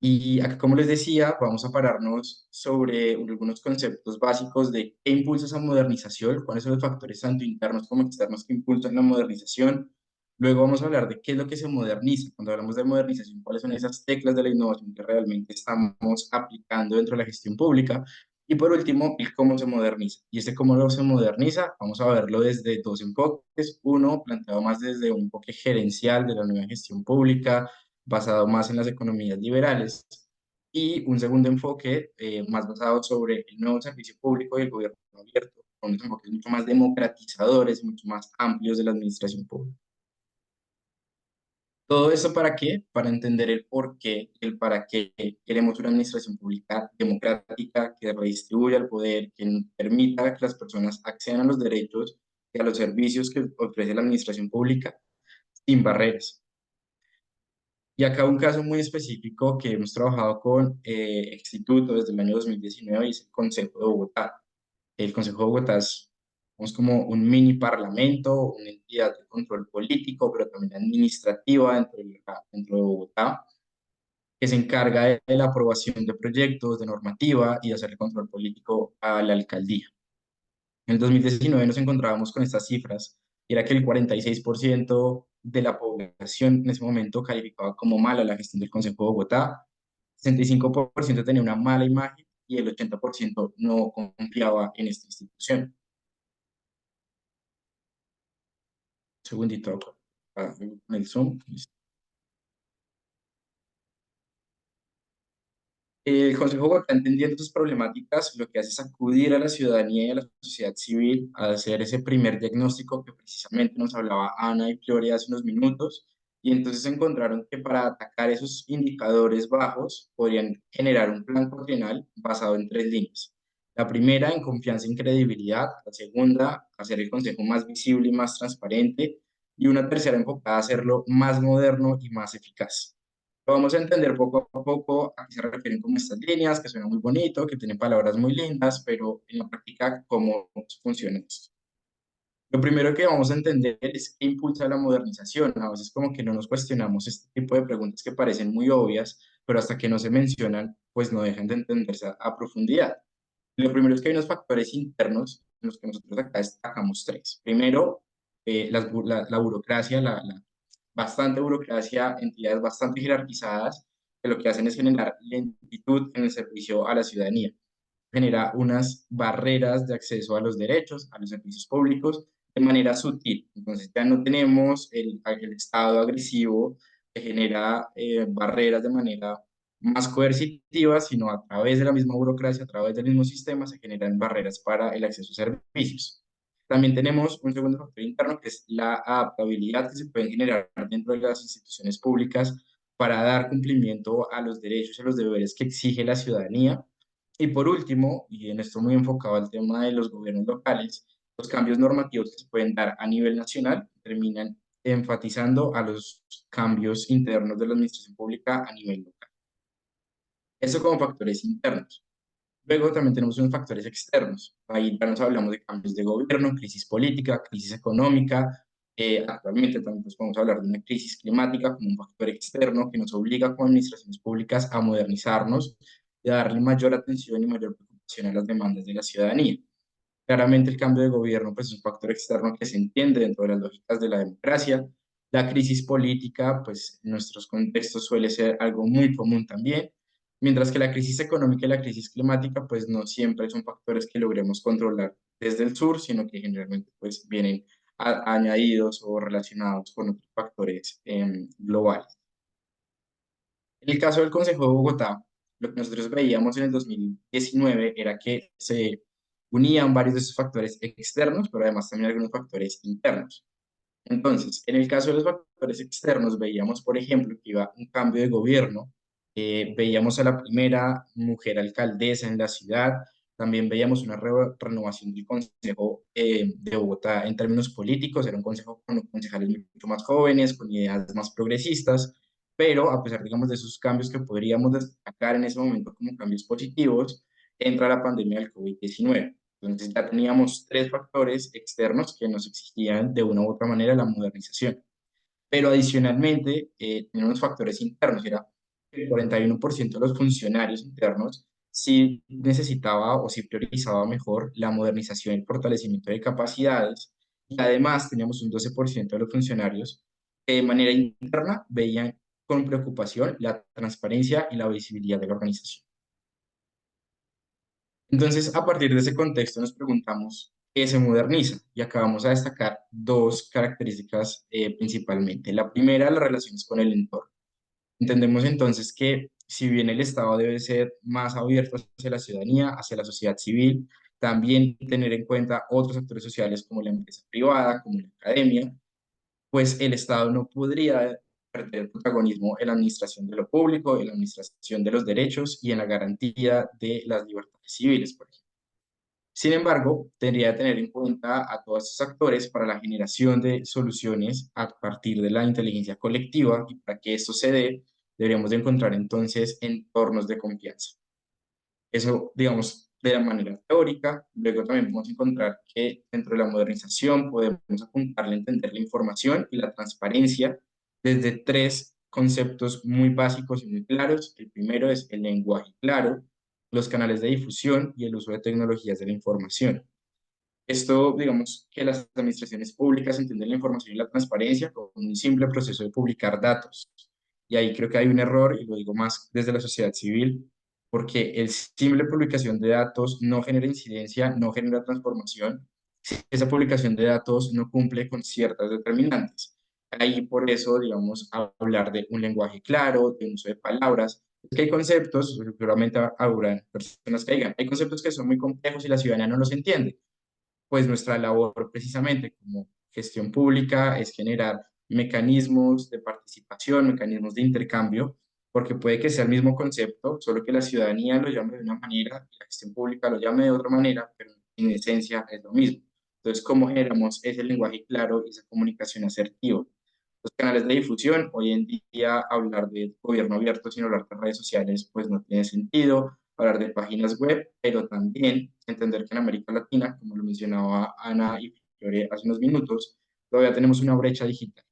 Y acá, como les decía, vamos a pararnos sobre algunos conceptos básicos de qué impulsa esa modernización, cuáles son los factores tanto internos como externos que impulsan la modernización. Luego vamos a hablar de qué es lo que se moderniza. Cuando hablamos de modernización, cuáles son esas teclas de la innovación que realmente estamos aplicando dentro de la gestión pública. Y por último, el cómo se moderniza. Y este cómo lo se moderniza, vamos a verlo desde dos enfoques. Uno, planteado más desde un enfoque gerencial de la nueva gestión pública, basado más en las economías liberales, y un segundo enfoque más basado sobre el nuevo servicio público y el gobierno abierto, con unos enfoques mucho más democratizadores, mucho más amplios de la administración pública. ¿Todo eso para qué? Para entender el por qué, el para qué queremos una administración pública democrática que redistribuya el poder, que permita que las personas accedan a los derechos y a los servicios que ofrece la administración pública sin barreras. Y acá un caso muy específico que hemos trabajado con Instituto desde el año 2019 y es el Consejo de Bogotá. El Consejo de Bogotá es como un mini parlamento, una entidad de control político, pero también administrativa dentro de Bogotá. que se encarga de la aprobación de proyectos, de normativa y de hacer el control político a la alcaldía. En el 2019 nos encontrábamos con estas cifras, y era que el 46% de la población en ese momento calificaba como mala la gestión del Consejo de Bogotá, 65% tenía una mala imagen y el 80% no confiaba en esta institución. Un segundito, con el Zoom. El Consejo de Bogotá, entendiendo sus problemáticas, lo que hace es acudir a la ciudadanía y a la sociedad civil a hacer ese primer diagnóstico que precisamente nos hablaba Ana y Gloria hace unos minutos, y entonces encontraron que para atacar esos indicadores bajos podrían generar un plan cuatrienal basado en 3 líneas. La primera, en confianza y credibilidad; la segunda, hacer el Consejo más visible y más transparente; y una tercera, enfocada a hacerlo más moderno y más eficaz. Lo vamos a entender poco a poco a qué se refieren con estas líneas, que suena muy bonito, que tienen palabras muy lindas, pero en la práctica, ¿cómo funciona esto? Lo primero que vamos a entender es qué impulsa la modernización. A veces como que no nos cuestionamos este tipo de preguntas que parecen muy obvias, pero hasta que no se mencionan, pues no dejan de entenderse a profundidad. Lo primero es que hay unos factores internos en los que nosotros acá destacamos tres. Primero, la burocracia, bastante burocracia, entidades bastante jerarquizadas, que lo que hacen es generar lentitud en el servicio a la ciudadanía. Genera unas barreras de acceso a los derechos, a los servicios públicos, de manera sutil. Entonces ya no tenemos el Estado agresivo que genera barreras de manera más coercitiva, sino a través de la misma burocracia, a través del mismo sistema, se generan barreras para el acceso a servicios. También tenemos un segundo factor interno, que es la adaptabilidad que se puede generar dentro de las instituciones públicas para dar cumplimiento a los derechos y a los deberes que exige la ciudadanía. Y por último, y en esto muy enfocado al tema de los gobiernos locales, los cambios normativos que se pueden dar a nivel nacional terminan enfatizando a los cambios internos de la administración pública a nivel local. Eso como factores internos. Luego también tenemos unos factores externos. Ahí ya nos hablamos de cambios de gobierno, crisis política, crisis económica. Actualmente también pues, podemos hablar de una crisis climática como un factor externo que nos obliga como administraciones públicas a modernizarnos y a darle mayor atención y mayor preocupación a las demandas de la ciudadanía. Claramente el cambio de gobierno pues, es un factor externo que se entiende dentro de las lógicas de la democracia. La crisis política, pues en nuestros contextos suele ser algo muy común también, mientras que la crisis económica y la crisis climática, pues no siempre son factores que logremos controlar desde el sur, sino que generalmente pues vienen añadidos o relacionados con otros factores globales. En el caso del Consejo de Bogotá, lo que nosotros veíamos en el 2019 era que se unían varios de esos factores externos, pero además también algunos factores internos. Entonces, en el caso de los factores externos, veíamos, por ejemplo, que iba un cambio de gobierno, veíamos a la primera mujer alcaldesa en la ciudad, también veíamos una renovación del Consejo de Bogotá en términos políticos. Era un consejo con concejales mucho más jóvenes, con ideas más progresistas, pero a pesar, digamos, de esos cambios que podríamos destacar en ese momento como cambios positivos, entra la pandemia del COVID-19. Entonces ya teníamos tres factores externos que nos exigían de una u otra manera la modernización. Pero adicionalmente teníamos factores internos. Era el 41% de los funcionarios internos sí necesitaba o sí priorizaba mejor la modernización y el fortalecimiento de capacidades. Y además teníamos un 12% de los funcionarios que de manera interna veían con preocupación la transparencia y la visibilidad de la organización. Entonces, a partir de ese contexto nos preguntamos qué se moderniza, y acá vamos a destacar dos características principalmente. La primera, las relaciones con el entorno. Entendemos entonces que si bien el Estado debe ser más abierto hacia la ciudadanía, hacia la sociedad civil, también tener en cuenta otros actores sociales como la empresa privada, como la academia, pues el Estado no podría perder protagonismo en la administración de lo público, en la administración de los derechos y en la garantía de las libertades civiles, por ejemplo. Sin embargo, tendría que tener en cuenta a todos estos actores para la generación de soluciones a partir de la inteligencia colectiva, y para que esto se dé, deberíamos de encontrar entonces entornos de confianza. Eso, digamos, de la manera teórica. Luego también vamos a encontrar que dentro de la modernización podemos apuntarle a entender la información y la transparencia desde tres conceptos muy básicos y muy claros. El primero es el lenguaje claro, los canales de difusión y el uso de tecnologías de la información. Esto, digamos, que las administraciones públicas entienden la información y la transparencia como un simple proceso de publicar datos. Y ahí creo que hay un error, y lo digo más desde la sociedad civil, porque el simple publicación de datos no genera incidencia, no genera transformación, si esa publicación de datos no cumple con ciertas determinantes. Ahí por eso, digamos, hablar de un lenguaje claro, de un uso de palabras, es que hay conceptos, seguramente habrá personas que digan, hay conceptos que son muy complejos y la ciudadanía no los entiende. Pues nuestra labor precisamente como gestión pública es generar mecanismos de participación, mecanismos de intercambio, porque puede que sea el mismo concepto, solo que la ciudadanía lo llame de una manera y la gestión pública lo llame de otra manera, pero en esencia es lo mismo. Entonces, ¿cómo generamos ese lenguaje claro y esa comunicación asertiva? Los canales de difusión, hoy en día hablar de gobierno abierto sin hablar de redes sociales, pues no tiene sentido, hablar de páginas web, pero también entender que en América Latina, como lo mencionaba Ana y Fiore hace unos minutos, todavía tenemos una brecha digital.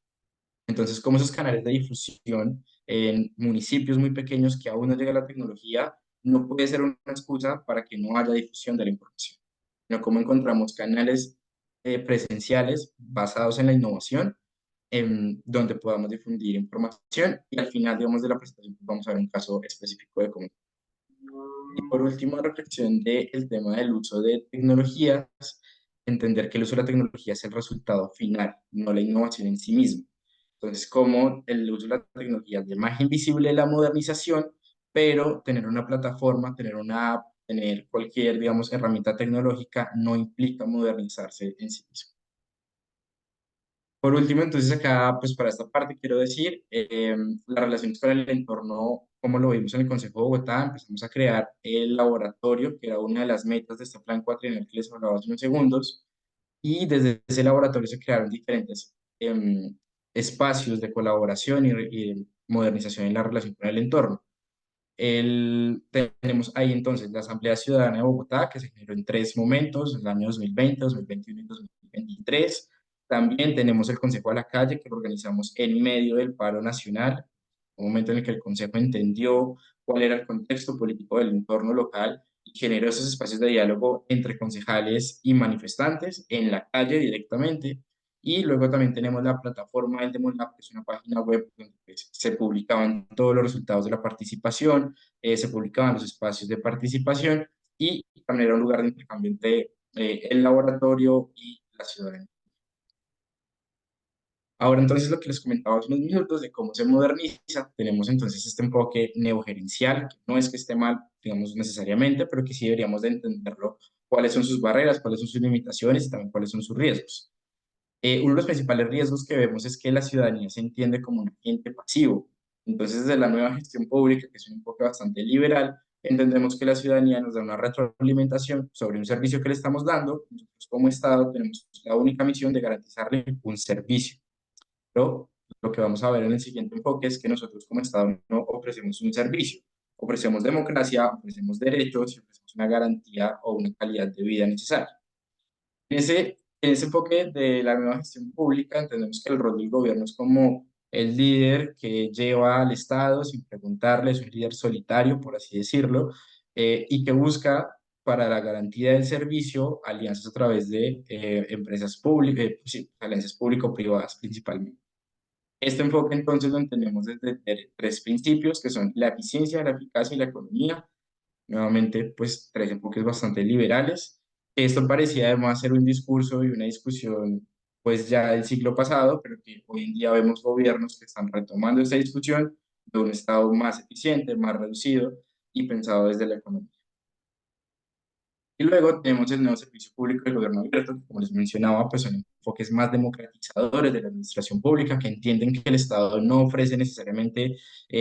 Entonces, como esos canales de difusión en municipios muy pequeños que aún no llega la tecnología, no puede ser una excusa para que no haya difusión de la información, sino cómo encontramos canales presenciales basados en la innovación donde podamos difundir información y al final, digamos, de la presentación pues, vamos a ver un caso específico de cómo. Y por último, reflexión del tema del uso de tecnologías, entender que el uso de la tecnología es el resultado final, no la innovación en sí misma. Entonces, como el uso de la tecnología es la imagen visible de la modernización, pero tener una plataforma, tener una app, tener cualquier, digamos, herramienta tecnológica no implica modernizarse en sí mismo. Por último, entonces acá, pues para esta parte quiero decir, las relaciones con el entorno, como lo vimos en el Consejo de Bogotá, empezamos a crear el laboratorio, que era una de las metas de este plan cuatrienal que les hablaba hace unos segundos, y desde ese laboratorio se crearon diferentes espacios de colaboración y modernización en la relación con el entorno. Tenemos ahí entonces la Asamblea Ciudadana de Bogotá, que se generó en tres momentos, en el año 2020, 2021 y 2023. También tenemos el Consejo a la Calle, que lo organizamos en medio del paro nacional, un momento en el que el Consejo entendió cuál era el contexto político del entorno local y generó esos espacios de diálogo entre concejales y manifestantes en la calle directamente. Y luego también tenemos la plataforma del DemoLab, que es una página web donde pues, se publicaban todos los resultados de la participación, se publicaban los espacios de participación y también era un lugar de intercambio entre el laboratorio y la ciudadanía. Ahora entonces lo que les comentaba hace unos minutos de cómo se moderniza, tenemos entonces este enfoque neogerencial, que no es que esté mal, digamos, necesariamente, pero que sí deberíamos de entenderlo, cuáles son sus barreras, cuáles son sus limitaciones y también cuáles son sus riesgos. Uno de los principales riesgos que vemos es que la ciudadanía se entiende como un agente pasivo. Entonces, desde la nueva gestión pública, que es un enfoque bastante liberal, entendemos que la ciudadanía nos da una retroalimentación sobre un servicio que le estamos dando. Nosotros como Estado tenemos la única misión de garantizarle un servicio. Pero lo que vamos a ver en el siguiente enfoque es que nosotros como Estado no ofrecemos un servicio, ofrecemos democracia, ofrecemos derechos y ofrecemos una garantía o una calidad de vida necesaria. En ese enfoque de la nueva gestión pública, entendemos que el rol del gobierno es como el líder que lleva al Estado sin preguntarle, es un líder solitario, por así decirlo, y que busca para la garantía del servicio alianzas a través de empresas públicas, sí, alianzas público-privadas principalmente. Este enfoque entonces lo entendemos desde tres principios que son la eficiencia, la eficacia y la economía. Nuevamente, pues tres enfoques bastante liberales. Esto parecía además ser un discurso y una discusión pues ya del siglo pasado, pero que hoy en día vemos gobiernos que están retomando esta discusión de un Estado más eficiente, más reducido y pensado desde la economía. Y luego tenemos el nuevo servicio público del gobierno abierto, que como les mencionaba, pues son enfoques más democratizadores de la administración pública, que entienden que el Estado no ofrece necesariamente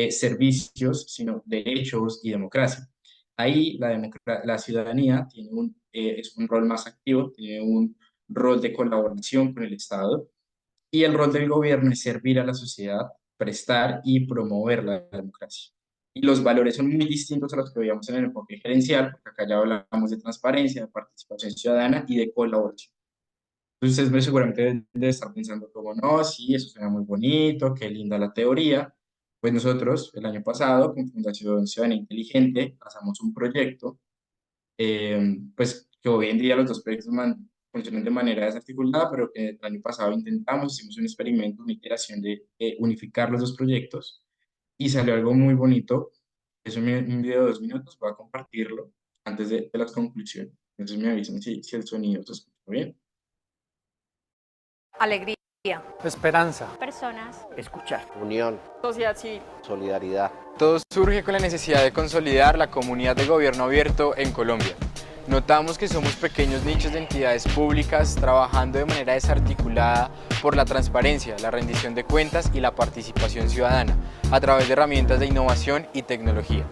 servicios, sino derechos y democracia. Ahí la ciudadanía tiene es un rol más activo, tiene un rol de colaboración con el Estado, y el rol del gobierno es servir a la sociedad, prestar y promover la democracia. Y los valores son muy distintos a los que veíamos en el enfoque gerencial, porque acá ya hablamos de transparencia, de participación ciudadana y de colaboración. Entonces, ustedes seguramente deben de estar pensando como, no, sí, eso suena muy bonito, qué linda la teoría, Pues nosotros, el año pasado, con Fundación Ciudadanía Inteligente, pasamos un proyecto, pues que hoy en día los dos proyectos funcionan de manera desarticulada, pero que el año pasado hicimos un experimento, una iteración de unificar los dos proyectos y salió algo muy bonito. Es un video de 2 minutos, voy a compartirlo antes de las conclusiones. Entonces me avisan si el sonido se escucha bien. Alegría, Esperanza. personas, Escuchar. Unión. sociedad civil. Solidaridad. Todo surge con la necesidad de consolidar la comunidad de gobierno abierto en Colombia. Notamos que somos pequeños nichos de entidades públicas trabajando de manera desarticulada por la transparencia, la rendición de cuentas y la participación ciudadana a través de herramientas de innovación y tecnología.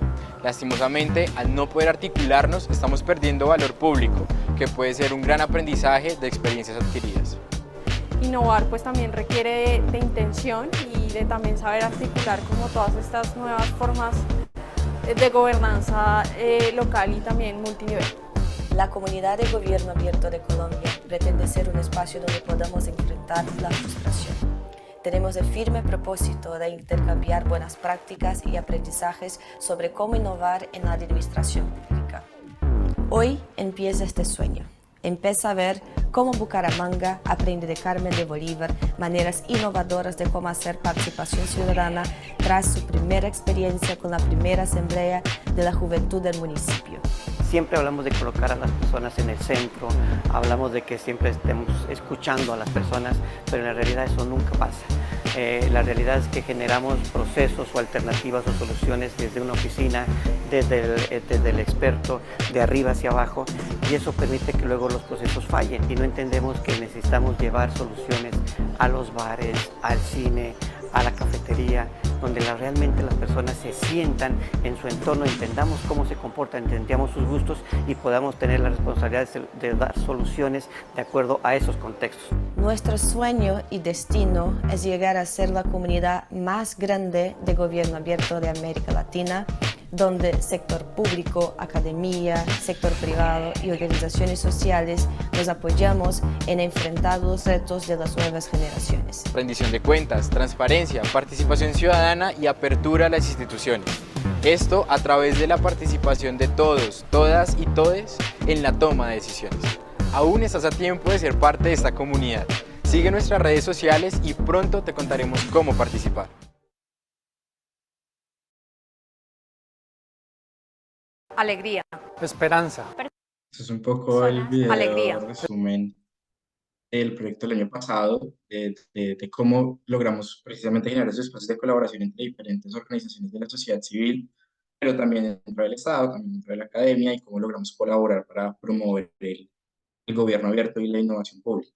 Lastimosamente, al no poder articularnos, estamos perdiendo valor público, que puede ser un gran aprendizaje de experiencias adquiridas. Innovar pues también requiere de intención y de también saber articular como todas estas nuevas formas de gobernanza local y también multinivel. La Comunidad de Gobierno Abierto de Colombia pretende ser un espacio donde podamos enfrentar la frustración. Tenemos el firme propósito de intercambiar buenas prácticas y aprendizajes sobre cómo innovar en la administración pública. Hoy empieza este sueño. Empieza a ver cómo Bucaramanga aprende de Carmen de Bolívar maneras innovadoras de cómo hacer participación ciudadana tras su primera experiencia con la primera asamblea de la juventud del municipio. Siempre hablamos de colocar a las personas en el centro, hablamos de que siempre estemos escuchando a las personas, pero en la realidad eso nunca pasa. La realidad es que generamos procesos o alternativas o soluciones desde una oficina, desde el experto, de arriba hacia abajo, y eso permite que luego los procesos fallen y no entendemos que necesitamos llevar soluciones a los bares, al cine, a la cafetería, donde realmente las personas se sientan en su entorno, entendamos cómo se comportan, entendamos sus gustos y podamos tener la responsabilidad de dar soluciones de acuerdo a esos contextos. Nuestro sueño y destino es llegar a ser la comunidad más grande de gobierno abierto de América Latina, donde sector público, academia, sector privado y organizaciones sociales nos apoyamos en enfrentar los retos de las nuevas generaciones. Rendición de cuentas, transparencia, participación ciudadana y apertura a las instituciones. Esto a través de la participación de todos, todas y todes en la toma de decisiones. Aún estás a tiempo de ser parte de esta comunidad. Sigue nuestras redes sociales y pronto te contaremos cómo participar. alegría, Esperanza. Eso es un poco el Personas, video alegría. resumen del proyecto del año pasado, de cómo logramos precisamente generar esos espacios de colaboración entre diferentes organizaciones de la sociedad civil, pero también dentro del Estado, también dentro de la academia, y cómo logramos colaborar para promover el gobierno abierto y la innovación pública.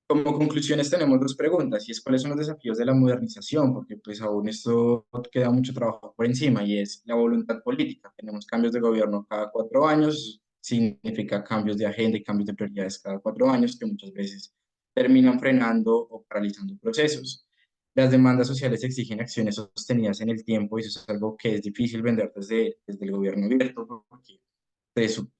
Como conclusiones tenemos dos preguntas, y es cuáles son los desafíos de la modernización, porque pues aún esto queda mucho trabajo por encima, y es la voluntad política. Tenemos cambios de gobierno cada 4 años, significa cambios de agenda y cambios de prioridades cada 4 años, que muchas veces terminan frenando o paralizando procesos. Las demandas sociales exigen acciones sostenidas en el tiempo, y eso es algo que es difícil vender desde el gobierno abierto, porque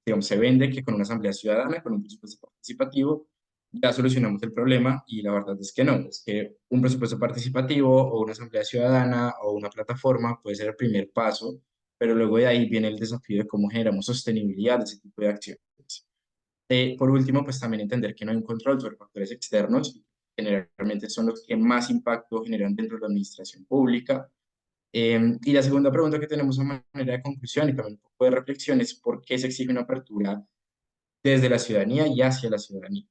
digamos, se vende que con una asamblea ciudadana, con un presupuesto participativo, ya solucionamos el problema, y la verdad es que no, es que un presupuesto participativo o una asamblea ciudadana o una plataforma puede ser el primer paso, pero luego de ahí viene el desafío de cómo generamos sostenibilidad de ese tipo de acciones. Por último, pues también entender que no hay un control sobre factores externos, generalmente son los que más impacto generan dentro de la administración pública. Y la segunda pregunta que tenemos a manera de conclusión y también un poco de reflexión es por qué se exige una apertura desde la ciudadanía y hacia la ciudadanía.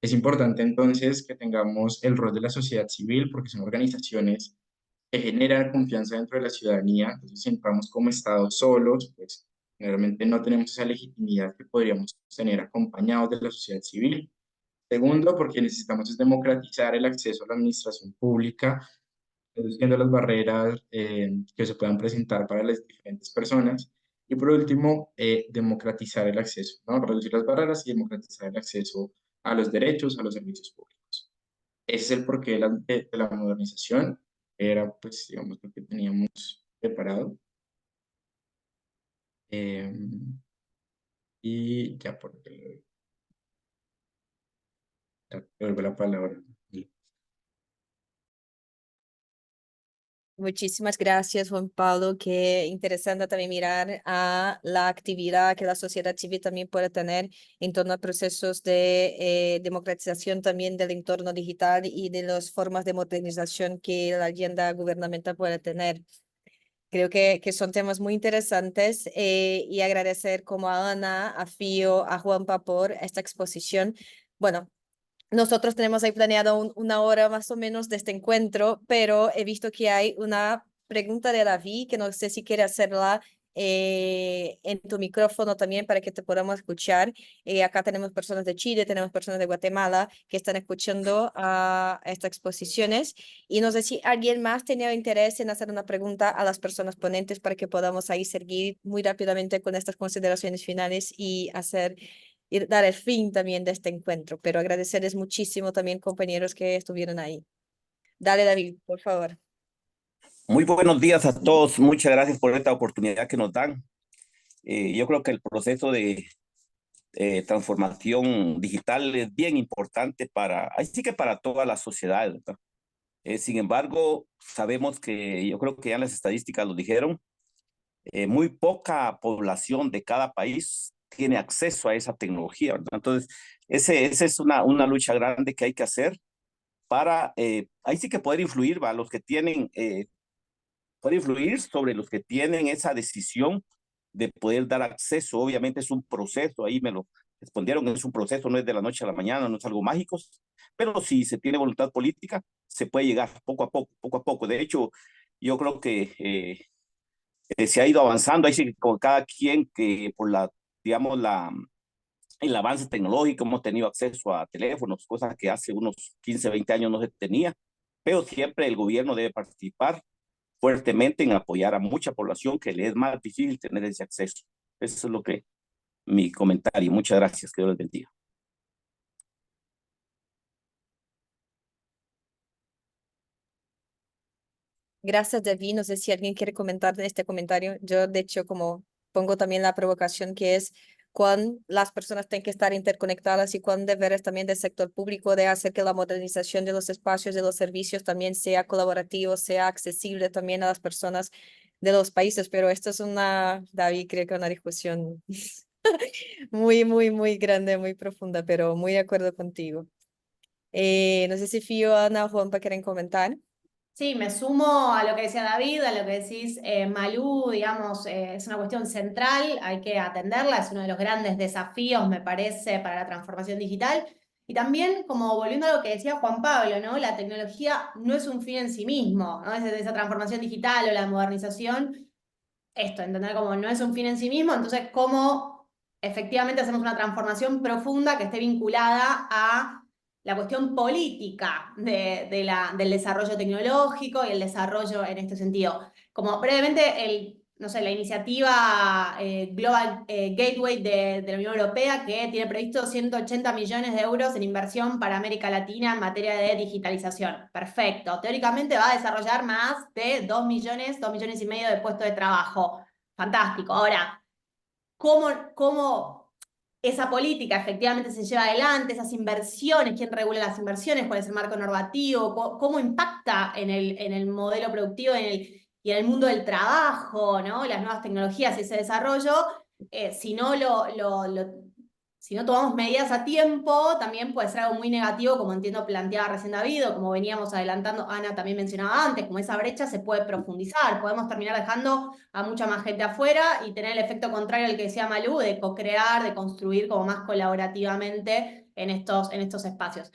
Es importante entonces que tengamos el rol de la sociedad civil, porque son organizaciones que generan confianza dentro de la ciudadanía. Entonces, si entramos como Estado solos, pues generalmente no tenemos esa legitimidad que podríamos tener acompañados de la sociedad civil. Segundo, porque necesitamos es democratizar el acceso a la administración pública, reduciendo las barreras que se puedan presentar para las diferentes personas. Y por último, democratizar el acceso, ¿no? Reducir las barreras y democratizar el acceso a los derechos, a los servicios públicos. Ese es el porqué de la modernización. Era, pues, digamos, lo que teníamos preparado. Eh, y ya, porque ya, devuelvo la palabra. Muchísimas gracias, Juan Pablo. Qué interesante también mirar a la actividad que la sociedad civil también puede tener en torno a procesos de democratización también del entorno digital y de las formas de modernización que la agenda gubernamental puede tener. Creo que son temas muy interesantes y agradecer como a Ana, a Fío, a Juanpa por esta exposición. Bueno, nosotros tenemos ahí planeado una hora más o menos de este encuentro, pero he visto que hay una pregunta de David que no sé si quiere hacerla en tu micrófono también para que te podamos escuchar. Acá tenemos personas de Chile, tenemos personas de Guatemala que están escuchando a estas exposiciones y no sé si alguien más tenía interés en hacer una pregunta a las personas ponentes para que podamos ahí seguir muy rápidamente con estas consideraciones finales y dar el fin también de este encuentro, pero agradecerles muchísimo también, compañeros, que estuvieron ahí. Dale, David, por favor. Muy buenos días a todos. Muchas gracias por esta oportunidad que nos dan. Yo creo que el proceso de transformación digital es bien importante así que para toda la sociedad, ¿verdad? Sin embargo, sabemos que yo creo que ya las estadísticas lo dijeron, muy poca población de cada país tiene acceso a esa tecnología, ¿verdad? Entonces, esa es una lucha grande que hay que hacer para ahí sí que poder influir, ¿va? Los que tienen, poder influir sobre los que tienen esa decisión de poder dar acceso. Obviamente es un proceso, ahí me lo respondieron, es un proceso, no es de la noche a la mañana, no es algo mágico, pero si se tiene voluntad política, se puede llegar poco a poco, poco a poco. De hecho, yo creo que se ha ido avanzando, ahí sí que con cada quien que por digamos, el avance tecnológico hemos tenido acceso a teléfonos, cosas que hace unos 15, 20 años no se tenía, pero siempre el gobierno debe participar fuertemente en apoyar a mucha población que le es más difícil tener ese acceso. Eso es lo que mi comentario. Muchas gracias. Que Dios les bendiga. Gracias, David. No sé si alguien quiere comentar este comentario. Yo, de hecho, como pongo también la provocación que es cuán las personas tienen que estar interconectadas y cuán deberes también del sector público de hacer que la modernización de los espacios, de los servicios también sea colaborativo, sea accesible también a las personas de los países. Pero esto es David, creo que una discusión muy, muy, muy grande, muy profunda, pero muy de acuerdo contigo. No sé si Fío, Ana o Juanpa quieren comentar. Sí, me sumo a lo que decía David, a lo que decís, Malú, digamos, es una cuestión central, hay que atenderla, es uno de los grandes desafíos, me parece, para la transformación digital. Y también, como volviendo a lo que decía Juan Pablo, ¿no? La tecnología no es un fin en sí mismo, ¿no? Esa transformación digital o la modernización, entender como no es un fin en sí mismo, entonces cómo efectivamente hacemos una transformación profunda que esté vinculada a la cuestión política del desarrollo tecnológico y el desarrollo en este sentido. Como brevemente, no sé, la iniciativa Global Gateway de la Unión Europea, que tiene previsto 180 millones de euros en inversión para América Latina en materia de digitalización. Perfecto. Teóricamente va a desarrollar más de 2 millones y medio de puestos de trabajo. Fantástico. Ahora, ¿cómo esa política efectivamente se lleva adelante, esas inversiones, quién regula las inversiones, cuál es el marco normativo, cómo impacta en el modelo productivo y en el mundo del trabajo, ¿no? Las nuevas tecnologías y ese desarrollo, si no tomamos medidas a tiempo, también puede ser algo muy negativo, como entiendo planteaba recién David, o como veníamos adelantando, Ana también mencionaba antes, como esa brecha se puede profundizar, podemos terminar dejando a mucha más gente afuera y tener el efecto contrario al que decía Malú, de co-crear, de construir como más colaborativamente en estos espacios.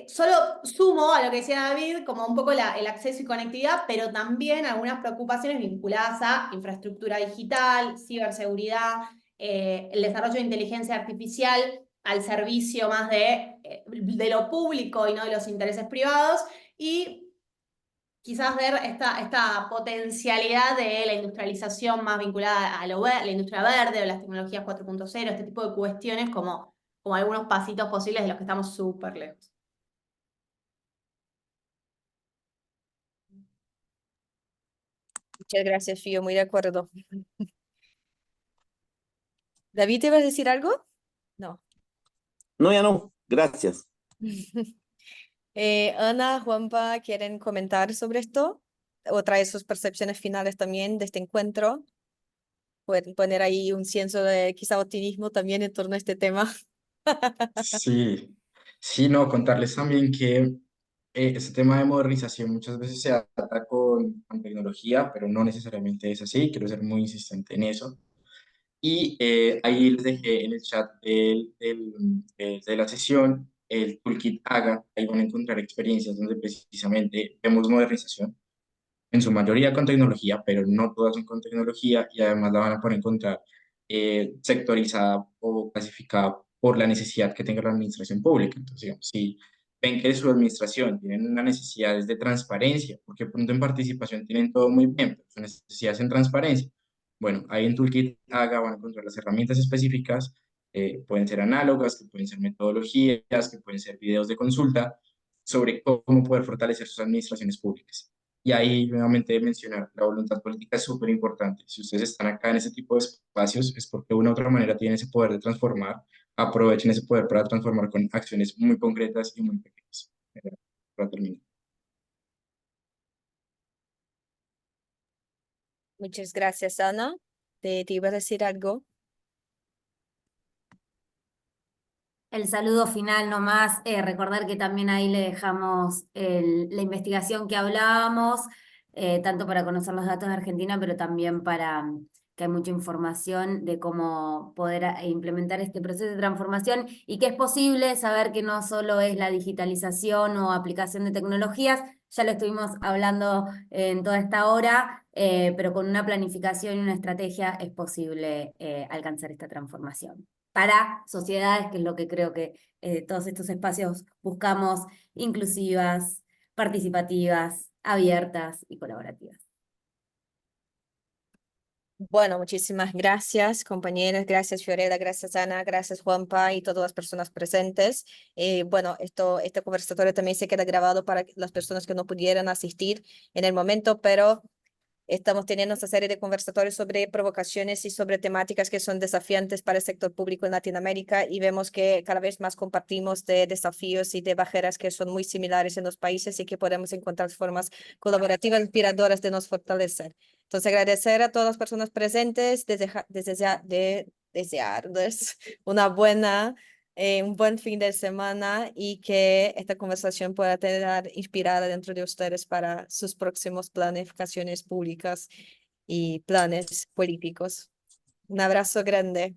Solo sumo a lo que decía David, como un poco el acceso y conectividad, pero también algunas preocupaciones vinculadas a infraestructura digital, ciberseguridad, el desarrollo de inteligencia artificial al servicio más de lo público y no de los intereses privados, y quizás ver esta potencialidad de la industrialización más vinculada a la industria verde o las tecnologías 4.0, este tipo de cuestiones como algunos pasitos posibles de los que estamos súper lejos. Muchas gracias, Fío, muy de acuerdo. David, ¿te ibas a decir algo? No. No, ya no. Gracias. Ana, Juanpa, ¿quieren comentar sobre esto? o traer sus percepciones finales también de este encuentro. Pueden poner ahí un censo de quizá optimismo también en torno a este tema. Sí, sí, no, contarles también que ese tema de modernización muchas veces se trata con tecnología, pero no necesariamente es así. Quiero ser muy insistente en eso. Y ahí les dejé en el chat de la sesión el toolkit Haga. Ahí van a encontrar experiencias donde precisamente vemos modernización, en su mayoría con tecnología, pero no todas son con tecnología, y además la van a poder encontrar sectorizada o clasificada por la necesidad que tenga la administración pública. Entonces, digamos, si ven que su administración tienen una necesidad de transparencia, porque de pronto en participación tienen todo muy bien, pero su necesidad es en transparencia. Bueno, ahí en Toolkit Haga van a encontrar las herramientas específicas, pueden ser análogas, que pueden ser metodologías, que pueden ser videos de consulta sobre cómo poder fortalecer sus administraciones públicas. Y ahí nuevamente mencionar, la voluntad política es súper importante. Si ustedes están acá en ese tipo de espacios, es porque de una u otra manera tienen ese poder de transformar. Aprovechen ese poder para transformar con acciones muy concretas y muy pequeñas. Para terminar. Muchas gracias, Ana. ¿Te iba a decir algo? El saludo final nomás, recordar que también ahí le dejamos la investigación que hablábamos, tanto para conocer los datos de Argentina, pero también para que hay mucha información de cómo poder implementar este proceso de transformación y que es posible saber que no solo es la digitalización o aplicación de tecnologías, ya lo estuvimos hablando en toda esta hora, pero con una planificación y una estrategia es posible alcanzar esta transformación para sociedades, que es lo que creo que todos estos espacios buscamos, inclusivas, participativas, abiertas y colaborativas. Bueno, muchísimas gracias, compañeros. Gracias, Fiorella. Gracias, Ana. Gracias, Juanpa y todas las personas presentes. Bueno, este conversatorio también se queda grabado para las personas que no pudieran asistir en el momento, pero estamos teniendo esta serie de conversatorios sobre provocaciones y sobre temáticas que son desafiantes para el sector público en Latinoamérica, y vemos que cada vez más compartimos de desafíos y de barreras que son muy similares en los países y que podemos encontrar formas colaborativas inspiradoras de nos fortalecer. Entonces, agradecer a todas las personas presentes, desearles un buen fin de semana y que esta conversación pueda tener inspirada dentro de ustedes para sus próximos planificaciones públicas y planes políticos. Un abrazo grande.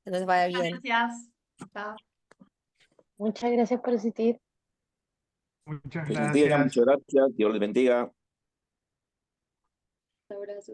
Que les vaya bien. Gracias. Chao. Muchas gracias por asistir. Muchas Feliz día, gracias. muchas gracias. Dios les bendiga. Un abrazo.